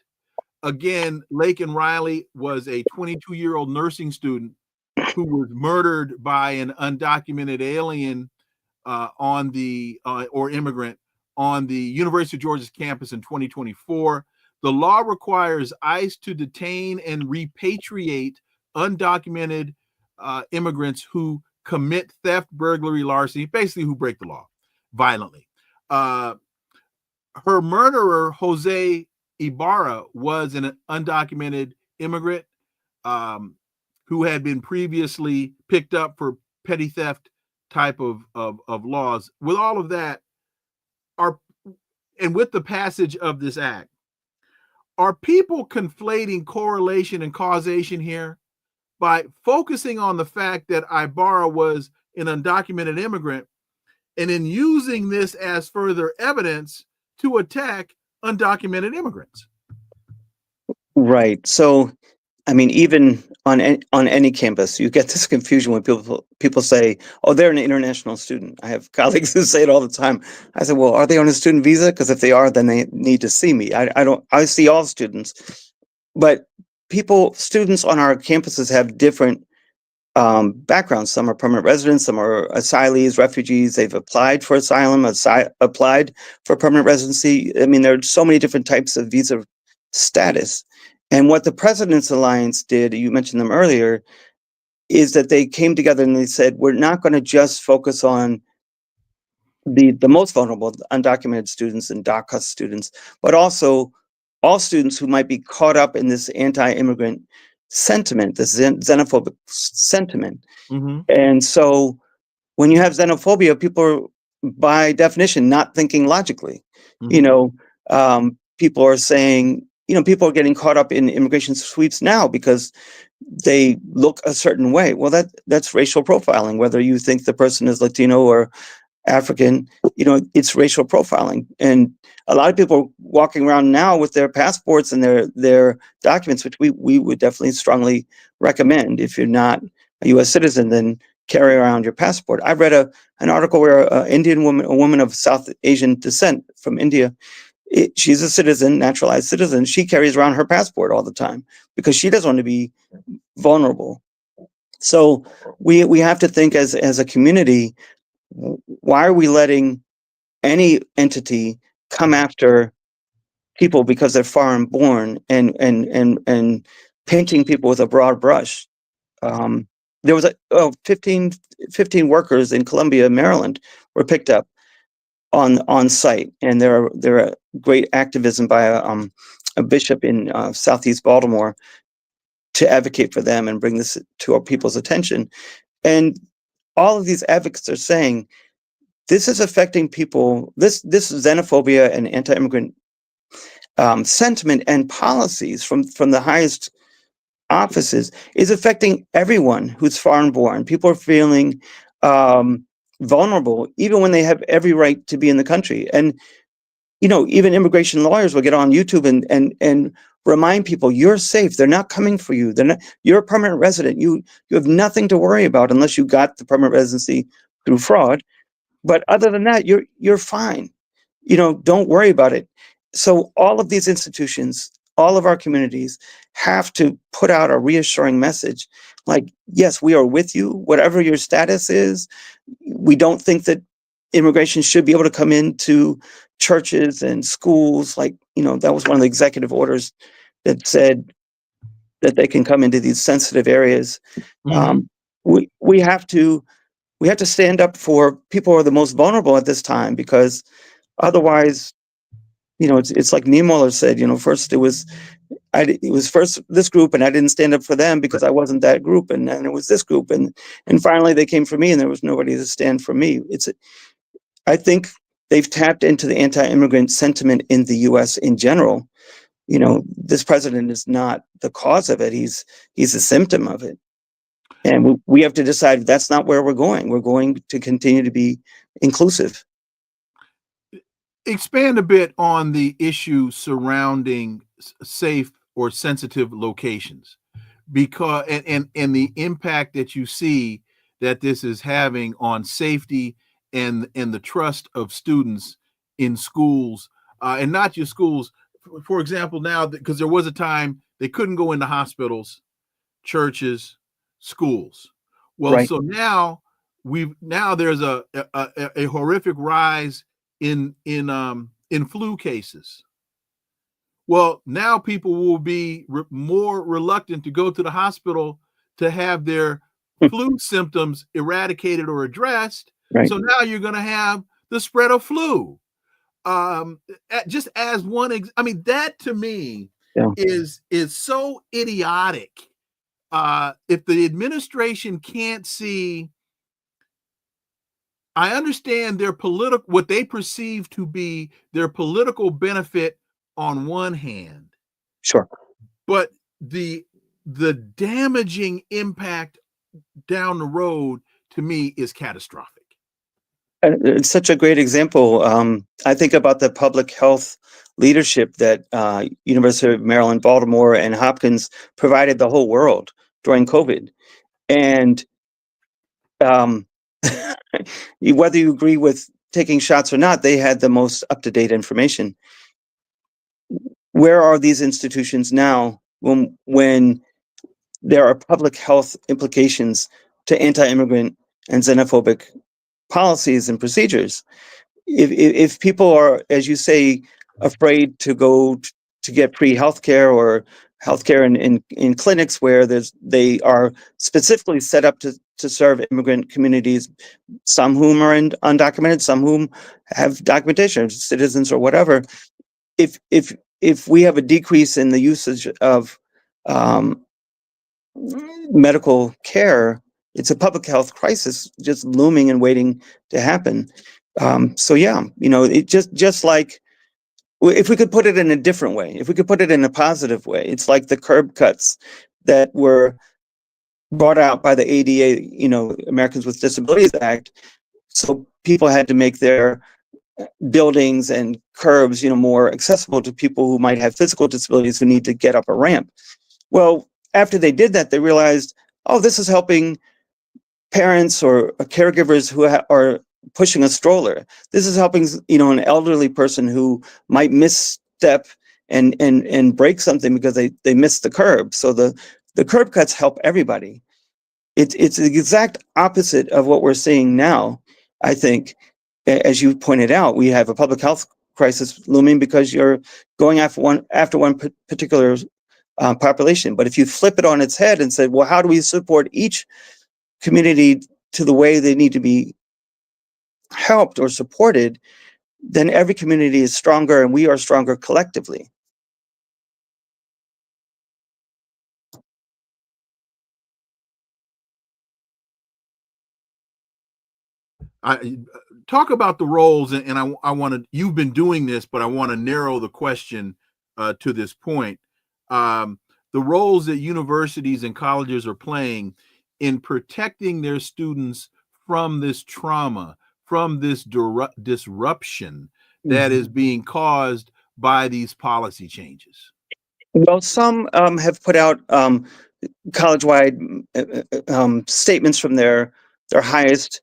Again, Laken Riley was a 22-year-old nursing student who was murdered by an undocumented alien or immigrant on the University of Georgia's campus in 2024. The law requires ICE to detain and repatriate undocumented immigrants who commit theft, burglary, larceny, basically who break the law violently. Her murderer, Jose Ibarra, was an undocumented immigrant who had been previously picked up for petty theft type of laws. With all of that, and with the passage of this act, are people conflating correlation and causation here by focusing on the fact that Ibarra was an undocumented immigrant and in using this as further evidence to attack undocumented immigrants? Right. So, I mean, even on any campus, you get this confusion when people say, "Oh, they're an international student." I have colleagues who say it all the time. I say, "Well, are they on a student visa? Because if they are, then they need to see me." I see all students, but students on our campuses have different backgrounds. Some are permanent residents, some are asylees, refugees. They've applied for asylum, applied for permanent residency. I mean, there are so many different types of visa status. And what the President's Alliance did, you mentioned them earlier, is that they came together and they said, we're not going to just focus on the most vulnerable, undocumented students and DACA students, but also all students who might be caught up in this anti-immigrant sentiment, this xenophobic sentiment. Mm-hmm. And so when you have xenophobia, people are, by definition, not thinking logically. Mm-hmm. People are saying, people are getting caught up in immigration sweeps now because they look a certain way. Well, that's racial profiling. Whether you think the person is Latino or African, it's racial profiling. And a lot of people are walking around now with their passports and their documents, which we would definitely strongly recommend. If you're not a U.S. citizen, then carry around your passport. I read an article where a woman of South Asian descent from India, she's a citizen, naturalized citizen. She carries around her passport all the time because she doesn't want to be vulnerable. So we have to think as a community, why are we letting any entity come after people because they're foreign born and painting people with a broad brush? There was 15 workers in Columbia, Maryland, were picked up on site, and there are great activism by a bishop in Southeast Baltimore to advocate for them and bring this to our people's attention. And all of these advocates are saying this is affecting people. This xenophobia and anti-immigrant sentiment and policies from the highest offices is affecting everyone who's foreign born. People are feeling vulnerable, even when they have every right to be in the country. And even immigration lawyers will get on YouTube and remind people, you're safe. They're not coming for you. You're a permanent resident. You have nothing to worry about unless you got the permanent residency through fraud. But other than that, you're fine. Don't worry about it. So all of these institutions, all of our communities have to put out a reassuring message like, yes, we are with you, whatever your status is. We don't think that immigration should be able to come into churches and schools. Like, that was one of the executive orders that said that they can come into these sensitive areas. Mm-hmm. We have to stand up for people who are the most vulnerable at this time, because otherwise, it's like Niemöller said, first it was first this group and I didn't stand up for them because I wasn't that group. And then it was this group. And finally they came for me and there was nobody to stand for me. I think they've tapped into the anti-immigrant sentiment in the US in general. This president is not the cause of it. He's a symptom of it. And we have to decide that's not where we're going. We're going to continue to be inclusive. Expand a bit on the issue surrounding safe or sensitive locations, because and the impact that you see that this is having on safety and the trust of students in schools, and not just schools. For example, now, because there was a time they couldn't go into hospitals, churches, schools. Well, Right. so now there's a horrific rise in flu cases. Well, now people will be more reluctant to go to the hospital to have their flu symptoms eradicated or addressed. Right. So now you're going to have the spread of flu. Just as one, I mean, that to me is so idiotic. If the administration can't see, I understand their what they perceive to be their political benefit on one hand, Sure. but the damaging impact down the road to me is catastrophic. It's such a great example. I think about the public health leadership that University of Maryland, Baltimore, and Hopkins provided the whole world during COVID. And whether you agree with taking shots or not, they had the most up-to-date information. Where are these institutions now when there are public health implications to anti-immigrant and xenophobic policies and procedures? If people are, as you say, afraid to go to get free healthcare or healthcare in clinics where they are specifically set up to serve immigrant communities, some whom are undocumented, some whom have documentation, citizens or whatever. If we have a decrease in the usage of medical care, it's a public health crisis just looming and waiting to happen. So yeah, it just like, if we could put it in a different way, if we could put it in a positive way, it's like the curb cuts that were brought out by the ADA, Americans with Disabilities Act. So people had to make their buildings and curbs, more accessible to people who might have physical disabilities who need to get up a ramp. Well, after they did that, they realized, oh, this is helping parents or caregivers who are pushing a stroller. This is helping, an elderly person who might misstep and break something because they missed the curb. So the curb cuts help everybody. It's the exact opposite of what we're seeing now. I think, as you pointed out, we have a public health crisis looming because you're going after one particular population. But if you flip it on its head and say, well, how do we support each community to the way they need to be helped or supported, then every community is stronger and we are stronger collectively. I talk about the roles, and I want to. You've been doing this, but I want to narrow the question to this point. The roles that universities and colleges are playing in protecting their students from this trauma, from this disruption that is being caused by these policy changes. Well, some have put out college-wide statements from their highest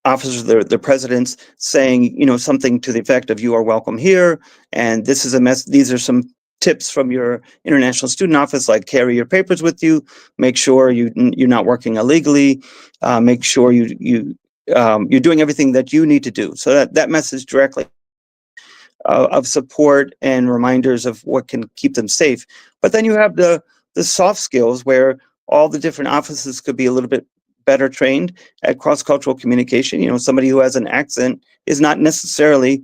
officers, their presidents, saying, something to the effect of, you are welcome here, and this is these are some tips from your international student office, like carry your papers with you, make sure you're not working illegally, make sure you're doing everything that you need to do. So that message directly of support and reminders of what can keep them safe. But then you have the soft skills where all the different offices could be a little bit better trained at cross-cultural communication. Somebody who has an accent is not necessarily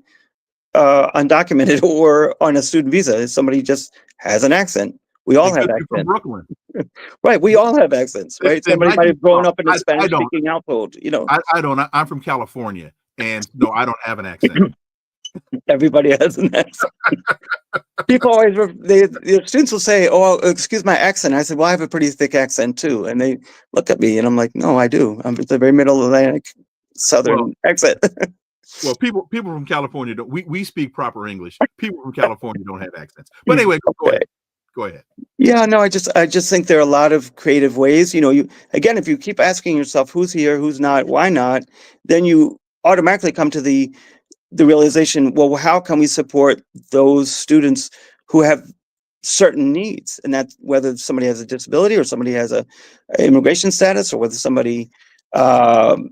undocumented or on a student visa. Somebody just has an accent. We all have accents. From Brooklyn. Right, we all have accents, right? Somebody might have grown up in a Spanish-speaking household, I don't. I'm from California, and no, I don't have an accent. Everybody has an accent. People always, the students will say, "Oh, excuse my accent." I said, "Well, I have a pretty thick accent too." And they look at me, and I'm like, "No, I do. I'm the very middle Atlantic Southern accent." Well, people from California don't. We speak proper English. People from California don't have accents. But anyway, go ahead. Go ahead. Yeah, no, I just think there are a lot of creative ways. Again, if you keep asking yourself who's here, who's not, why not, then you automatically come to the realization, well, how can we support those students who have certain needs, and that whether somebody has a disability or somebody has a immigration status, or whether somebody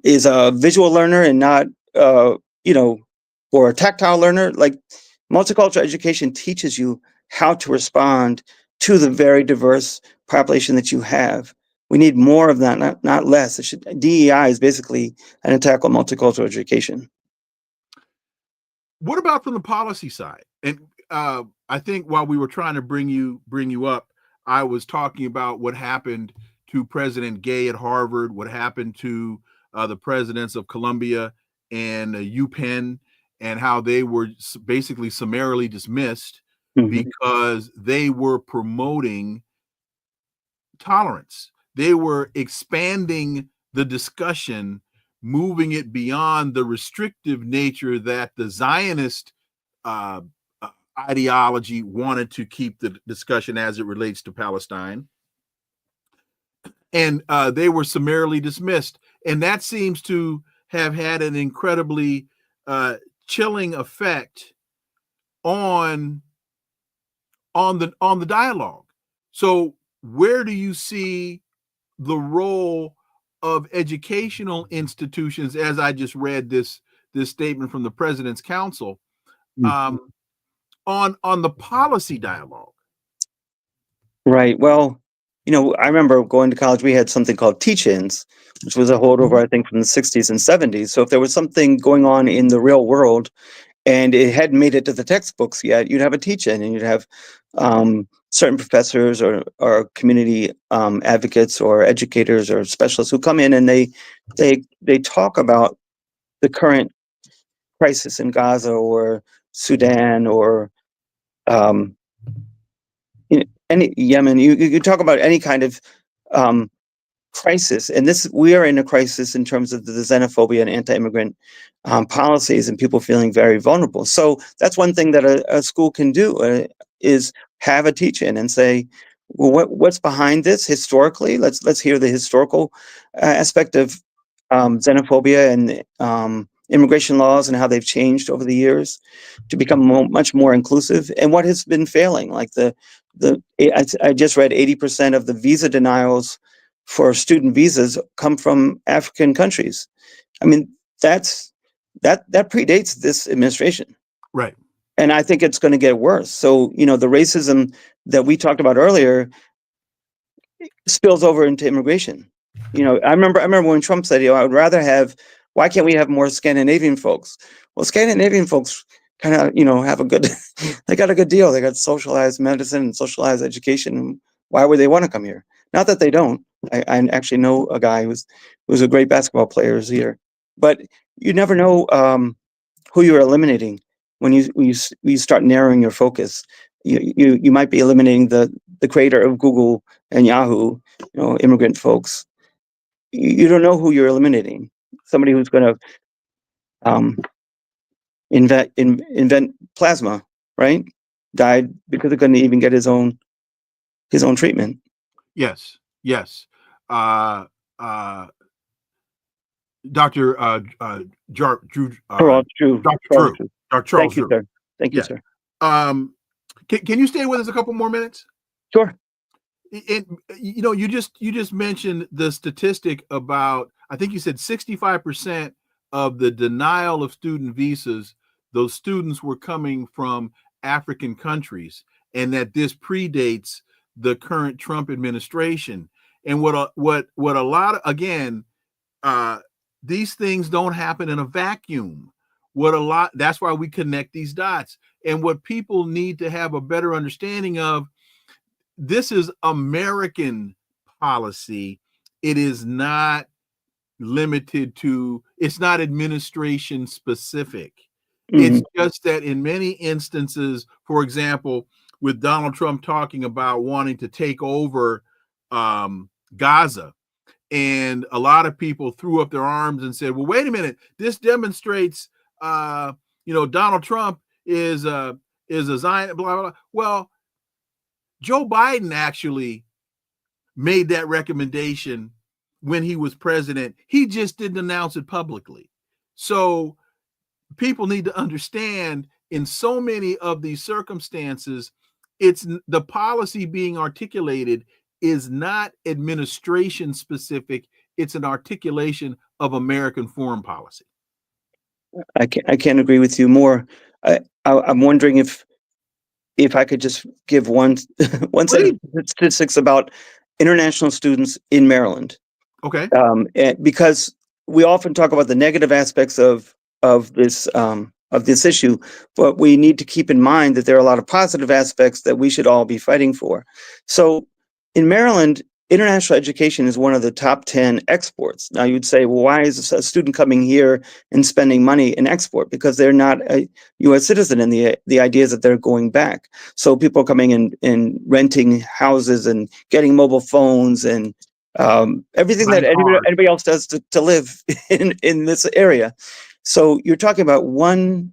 is a visual learner and not or a tactile learner. Like, multicultural education teaches you how to respond to the very diverse population that you have. We need more of that, not less. DEI is basically an attack on multicultural education. What about from the policy side? And I think while we were trying to bring you up, I was talking about what happened to President Gay at Harvard, what happened to the presidents of Columbia and UPenn, and how they were basically summarily dismissed because they were promoting tolerance. They were expanding the discussion, moving it beyond the restrictive nature that the Zionist ideology wanted to keep the discussion as it relates to Palestine. And they were summarily dismissed. And that seems to have had an incredibly chilling effect on the dialogue. So where do you see the role of educational institutions, as I just read this statement from the President's Council, on the policy dialogue? Right. Well, I remember going to college, we had something called teach-ins, which was a holdover, I think, from the 60s and 70s. So if there was something going on in the real world and it hadn't made it to the textbooks yet, you'd have a teach-in, and you'd have certain professors or community advocates or educators or specialists who come in, and they talk about the current crisis in Gaza or Sudan or any Yemen. You talk about any kind of crisis, and we are in a crisis in terms of the xenophobia and anti-immigrant policies, and people feeling very vulnerable. So that's one thing that a school can do, is have a teach-in and say, well, what's behind this historically? Let's hear the historical aspect of xenophobia and immigration laws and how they've changed over the years to become much more inclusive, and what has been failing. Like I just read 80% of the visa denials for student visas come from African countries. I mean, that predates this administration. Right. And I think it's going to get worse. So, the racism that we talked about earlier spills over into immigration. I remember when Trump said, I would rather why can't we have more Scandinavian folks? Well, Scandinavian folks kind of, have they got a good deal. They got socialized medicine and socialized education. Why would they want to come here? Not that they don't. I actually know a guy who's a great basketball player is here, but you never know who you're eliminating when you start narrowing your focus. You might be eliminating the creator of Google and Yahoo, immigrant folks. You don't know who you're eliminating. Somebody who's going to invent plasma, right? Died because he couldn't even get his own treatment. Yes. Dr. Drew. Dr. Charles Drew. Thank you, sir. Can you stay with us a couple more minutes? Sure. You just mentioned the statistic about, I think you said 65% of the denial of student visas, those students were coming from African countries, and that this predates the current Trump administration. And what a lot of, again, these things don't happen in a vacuum. That's why we connect these dots. And what people need to have a better understanding of, this is American policy. It is not limited to, it's not administration specific. Mm-hmm. It's just that in many instances, for example, with Donald Trump talking about wanting to take over Gaza, and a lot of people threw up their arms and said, well, wait a minute, this demonstrates, Donald Trump is a Zionist, blah, blah, blah. Well, Joe Biden actually made that recommendation when he was president. He just didn't announce it publicly. So people need to understand, in so many of these circumstances, it's the policy being articulated is not administration specific. It's an articulation of American foreign policy. I can't agree with you more. I'm wondering if I could just give one set of statistics about international students in Maryland. Okay. And because we often talk about the negative aspects of this issue, but we need to keep in mind that there are a lot of positive aspects that we should all be fighting for. So in Maryland, international education is one of the top 10 exports. Now you'd say, well, why is a student coming here and spending money in export? Because they're not a U.S. citizen, and the idea is that they're going back. So people are coming in and renting houses and getting mobile phones and everything that anybody else does to live in this area. So you're talking about $1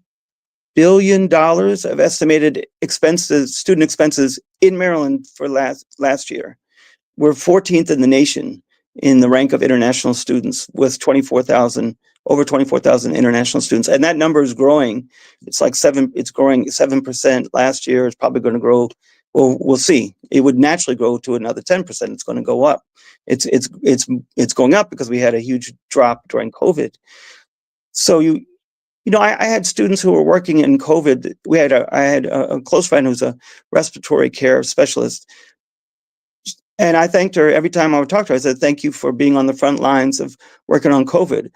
billion of estimated expenses, student expenses in Maryland for last year. We're 14th in the nation in the rank of international students, with over 24,000 international students. And that number is growing. It's growing 7% last year. It's probably going to grow. Well, we'll see. It would naturally grow to another 10%. It's going to go up. It's going up because we had a huge drop during COVID. So I had students who were working in COVID. I had a close friend who's a respiratory care specialist. And I thanked her every time I would talk to her. I said, thank you for being on the front lines of working on COVID.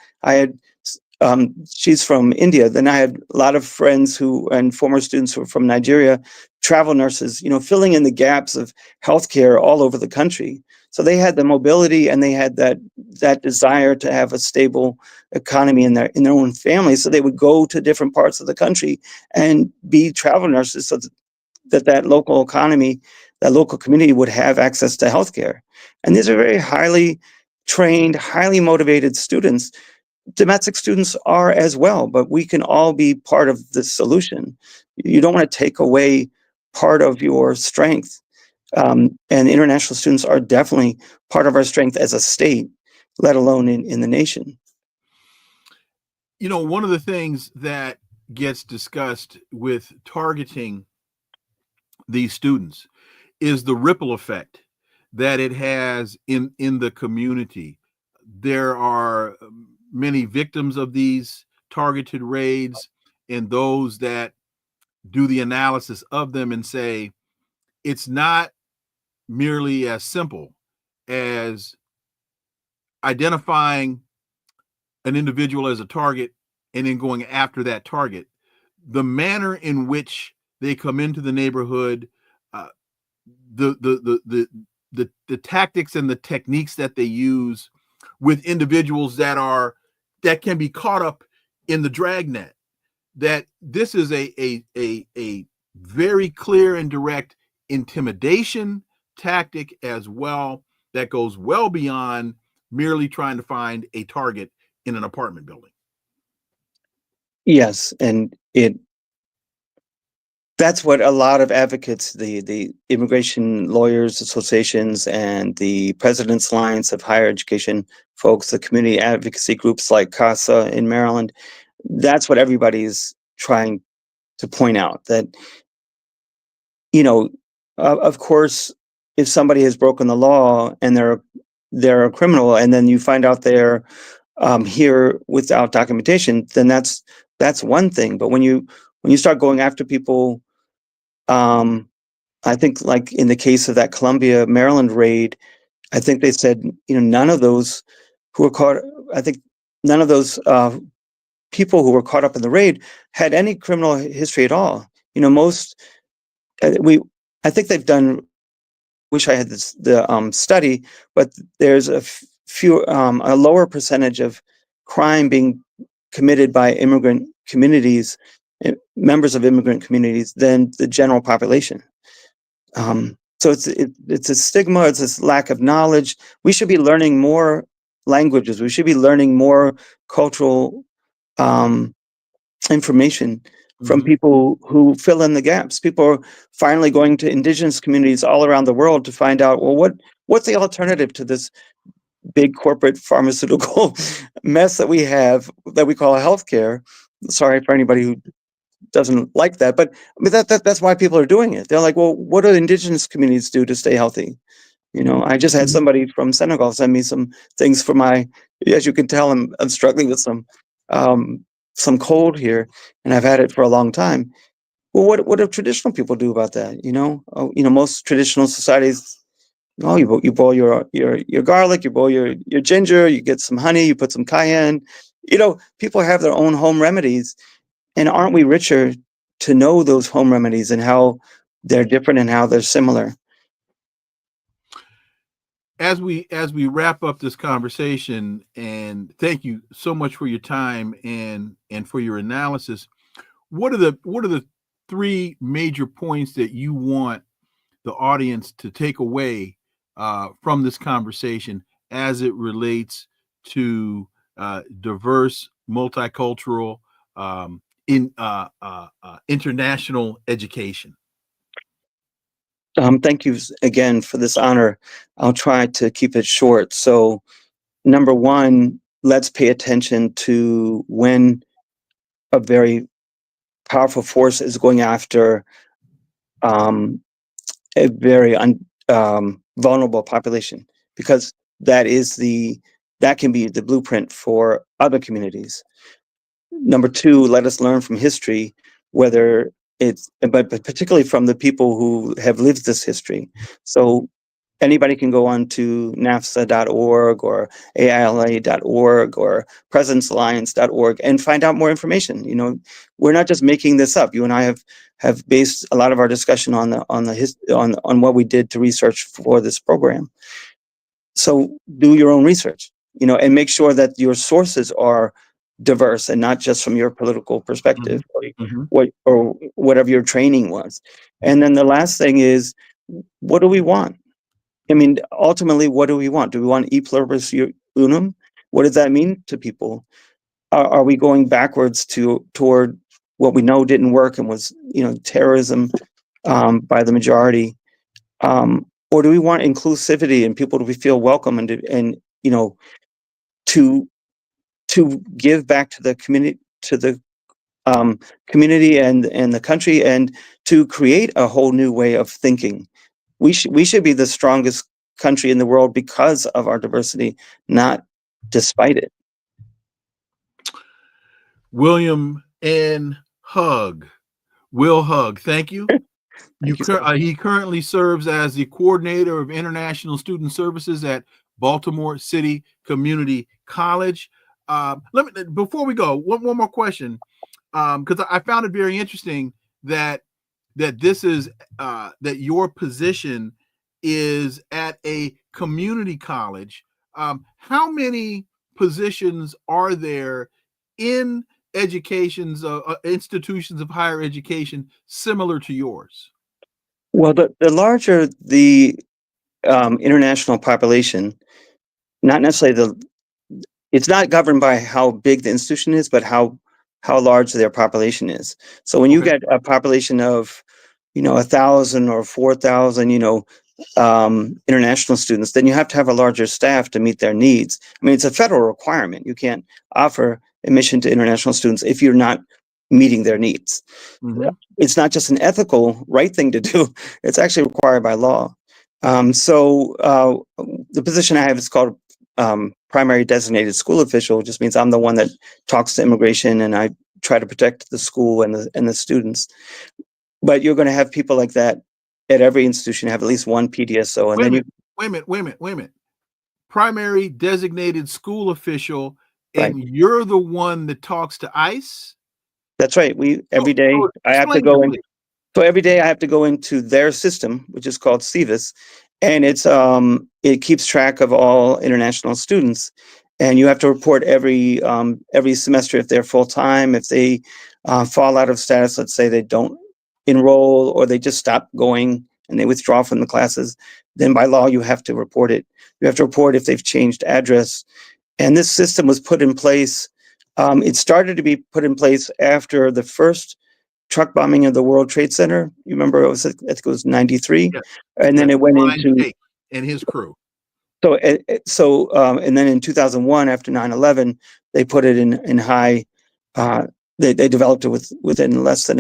She's from India. Then I had a lot of friends and former students who were from Nigeria, travel nurses, filling in the gaps of healthcare all over the country. So they had the mobility, and they had that desire to have a stable economy in their own family. So they would go to different parts of the country and be travel nurses, so that local economy, that local community would have access to healthcare. And these are very highly trained, highly motivated students. Domestic students are as well, but we can all be part of the solution. You don't want to take away part of your strength. And international students are definitely part of our strength as a state, let alone in the nation. One of the things that gets discussed with targeting these students is the ripple effect that it has in the community. There are many victims of these targeted raids, and those that do the analysis of them and say it's not merely as simple as identifying an individual as a target and then going after that target. The manner in which they come into the neighborhood, the tactics and the techniques that they use with individuals that can be caught up in the dragnet, that this is a very clear and direct intimidation tactic as well, that goes well beyond merely trying to find a target in an apartment building. Yes, and that's what a lot of advocates, the immigration lawyers associations and the President's Alliance of Higher Education folks, the community advocacy groups like CASA in Maryland, that's what everybody's trying to point out, that, of course, if somebody has broken the law and they're a criminal, and then you find out they're here without documentation, then that's one thing. But when you start going after people, I think, like in the case of that Columbia, Maryland raid, I think they said, none of those who were caught, I think none of those people who were caught up in the raid had any criminal history at all. I think they've done, wish I had the study, but there's a lower percentage of crime being committed by immigrant communities, members of immigrant communities, than the general population. So it's a stigma. It's this lack of knowledge. We should be learning more languages. We should be learning more cultural information from people who fill in the gaps. People are finally going to indigenous communities all around the world to find out, well, what's the alternative to this big corporate pharmaceutical mess that we have that we call healthcare? Sorry for anybody who doesn't like that, but I mean, that's why people are doing it. They're like, well, what do indigenous communities do to stay healthy? You know, I just had somebody from Senegal send me some things for my, as you can tell, I'm struggling with some cold here, and I've had it for a long time. Well, what do traditional people do about that? You know, most traditional societies, you boil your garlic, you boil your ginger, you get some honey, you put some cayenne. You know, people have their own home remedies, and aren't we richer to know those home remedies and how they're different and how they're similar? As we wrap up this conversation, and thank you so much for your time and for your analysis, what are the three major points that you want the audience to take away from this conversation as it relates to diverse, multicultural, international education? Thank you again for this honor. I'll try to keep it short. So, number one, let's pay attention to when a very powerful force is going after a very vulnerable population, because that can be the blueprint for other communities. Number two, let us learn from history, whether but particularly from the people who have lived this history. So anybody can go on to NAFSA.org or AILA.org or presidentsalliance.org and find out more information. You know, we're not just making this up. You and I have based a lot of our discussion on what we did to research for this program. So do your own research, you know, and make sure that your sources are diverse and not just from your political perspective or whatever your training was. And then the last thing is, what do we want? I mean, ultimately, what do we want? Do we want e pluribus unum? What does that mean to people? Are we going backwards toward what we know didn't work and was, you know, terrorism by the majority? Or do we want inclusivity and people to feel welcome and you know, to give back to the community, community and the country, and to create a whole new way of thinking? We should be the strongest country in the world because of our diversity, not despite it. William N. Will Hug, thank you. He currently serves as the coordinator of international student services at Baltimore City Community College. Before we go, one more question, because I found it very interesting that this is that your position is at a community college. How many positions are there in institutions of higher education similar to yours? Well, the larger the international population, not necessarily it's not governed by how big the institution is, but how large their population is. So when you get a population of, you know, 1,000 or 4,000, you know, international students, then you have to have a larger staff to meet their needs. I mean, it's a federal requirement. You can't offer admission to international students if you're not meeting their needs. It's not just an ethical right thing to do, it's actually required by law. So the position I have is called primary designated school official, which just means I'm the one that talks to immigration and I try to protect the school and the students. But you're going to have people like that at every institution, have at least one PDSO. And wait a minute. Primary designated school official, and right. You're the one that talks to ICE? That's right. Every day I have to go in. So every day I have to go into their system, which is called SEVIS, and it keeps track of all international students, and you have to report every semester if they're full time, if they fall out of status. Let's say they don't enroll or they just stop going and they withdraw from the classes. Then by law you have to report it. You have to report if they've changed address. And this system was put in place. It started to be put in place after the first truck bombing of the World Trade Center. You remember, I think it was 93. Yeah. And then Yeah, it went Blind into, Jake and his crew. and then in 2001, after 9/11, they put it in high, they developed it within less than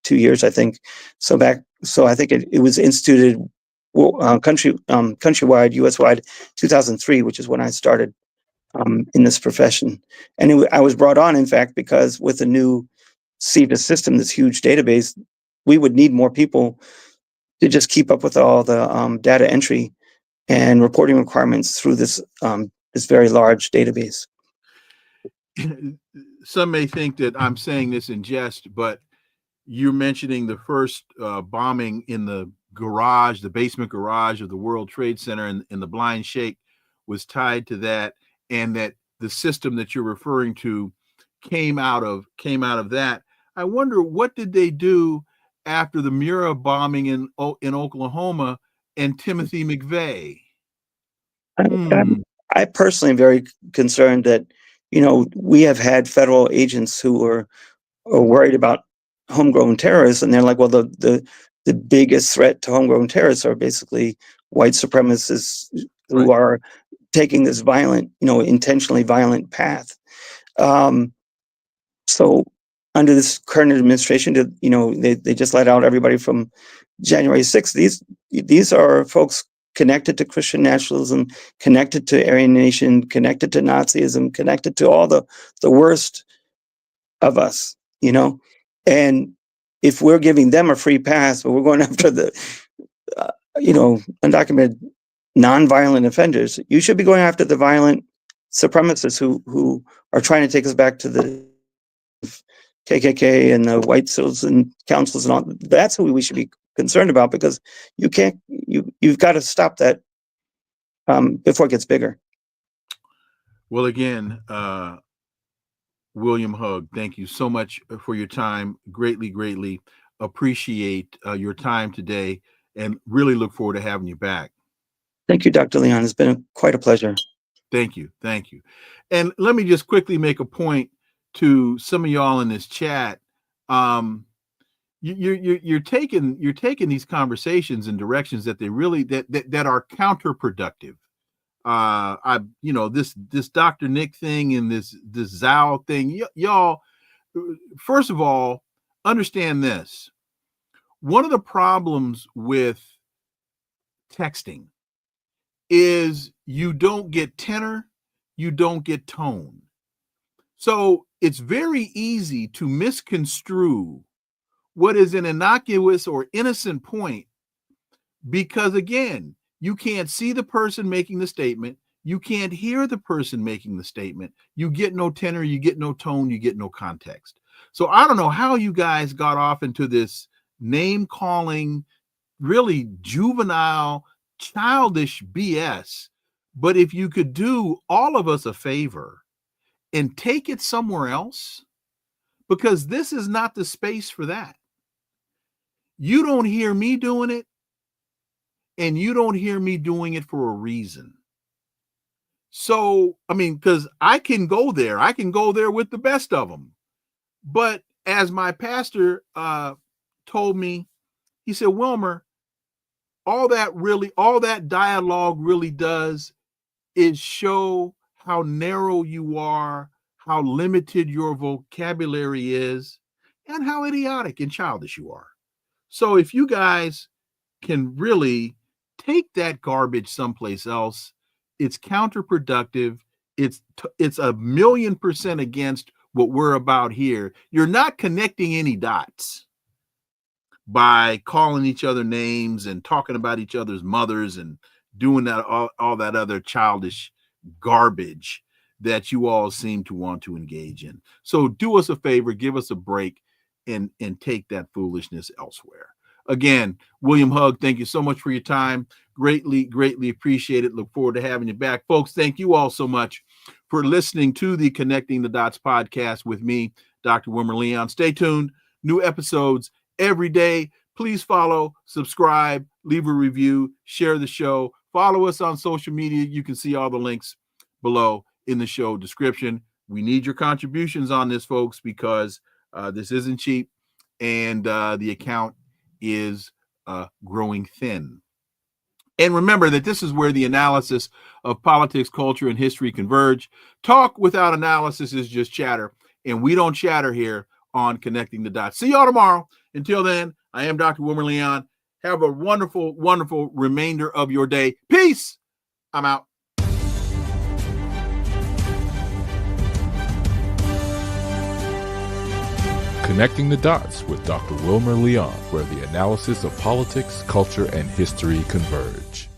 2 years, I think. So I think it was instituted countrywide, US-wide, 2003, which is when I started in this profession. And I was brought on, in fact, because with the new CEDA system, this huge database, we would need more people to just keep up with all the data entry and reporting requirements through this very large database. Some may think that I'm saying this in jest, but you're mentioning the first bombing in the garage, the basement garage of the World Trade Center, and the Blind Sheikh was tied to that, and that the system that you're referring to came out of that. I wonder, what did they do after the Mura bombing in Oklahoma and Timothy McVeigh? I personally am very concerned that, we have had federal agents who are worried about homegrown terrorists, and they're like, well, the biggest threat to homegrown terrorists are basically white supremacists who Right. are taking this violent, intentionally violent path. So under this current administration, they just let out everybody from January 6th. These are folks connected to Christian nationalism, connected to Aryan Nation, connected to Nazism, connected to all the worst of us, and if we're giving them a free pass, but we're going after the, undocumented, non-violent offenders, you should be going after the violent supremacists who are trying to take us back to the KKK and the white citizen councils and all. That's who we should be concerned about, because you've got to stop that before it gets bigger. Well, again, William Hug, thank you so much for your time. Greatly appreciate your time today, and really look forward to having you back. Thank you, Dr. Leon. It's been quite a pleasure. Thank you. And let me just quickly make a point to some of y'all in this chat. You're taking these conversations in directions that they really that are counterproductive. This Dr. Nick thing and this Zhao thing, y'all, first of all, understand this. One of the problems with texting is you don't get tenor, you don't get tone. So it's very easy to misconstrue what is an innocuous or innocent point, because again, you can't see the person making the statement, you can't hear the person making the statement, you get no tenor, you get no tone, you get no context. So I don't know how you guys got off into this name calling, really juvenile, childish BS. But if you could do all of us a favor and take it somewhere else, because this is not the space for that. You don't hear me doing it, and you don't hear me doing it for a reason. So, because I can go there with the best of them. But as my pastor told me, he said, Wilmer, all that dialogue really does is show how narrow you are, how limited your vocabulary is, and how idiotic and childish you are. So if you guys can really take that garbage someplace else, it's counterproductive. It's 1,000,000% against what we're about here. You're not connecting any dots by calling each other names and talking about each other's mothers and doing that all that other childish garbage that you all seem to want to engage in. So do us a favor, give us a break, and take that foolishness elsewhere. Again, William Hug, thank you so much for your time. Greatly appreciate it. Look forward to having you back. Folks, thank you all so much for listening to the Connecting the Dots podcast with me, Dr. Wilmer Leon. Stay tuned. New episodes every day. Please follow, subscribe, leave a review, share the show. Follow us on social media. You can see all the links below in the show description. We need your contributions on this, folks, because this isn't cheap. and the account is growing thin. And remember that this is where the analysis of politics, culture, and history converge. Talk without analysis is just chatter, and we don't chatter here on Connecting the Dots. See y'all tomorrow. Until then, I am Dr. Wilmer Leon. Have a wonderful, wonderful remainder of your day. Peace. I'm out. Connecting the Dots with Dr. Wilmer Leon, where the analysis of politics, culture, and history converge.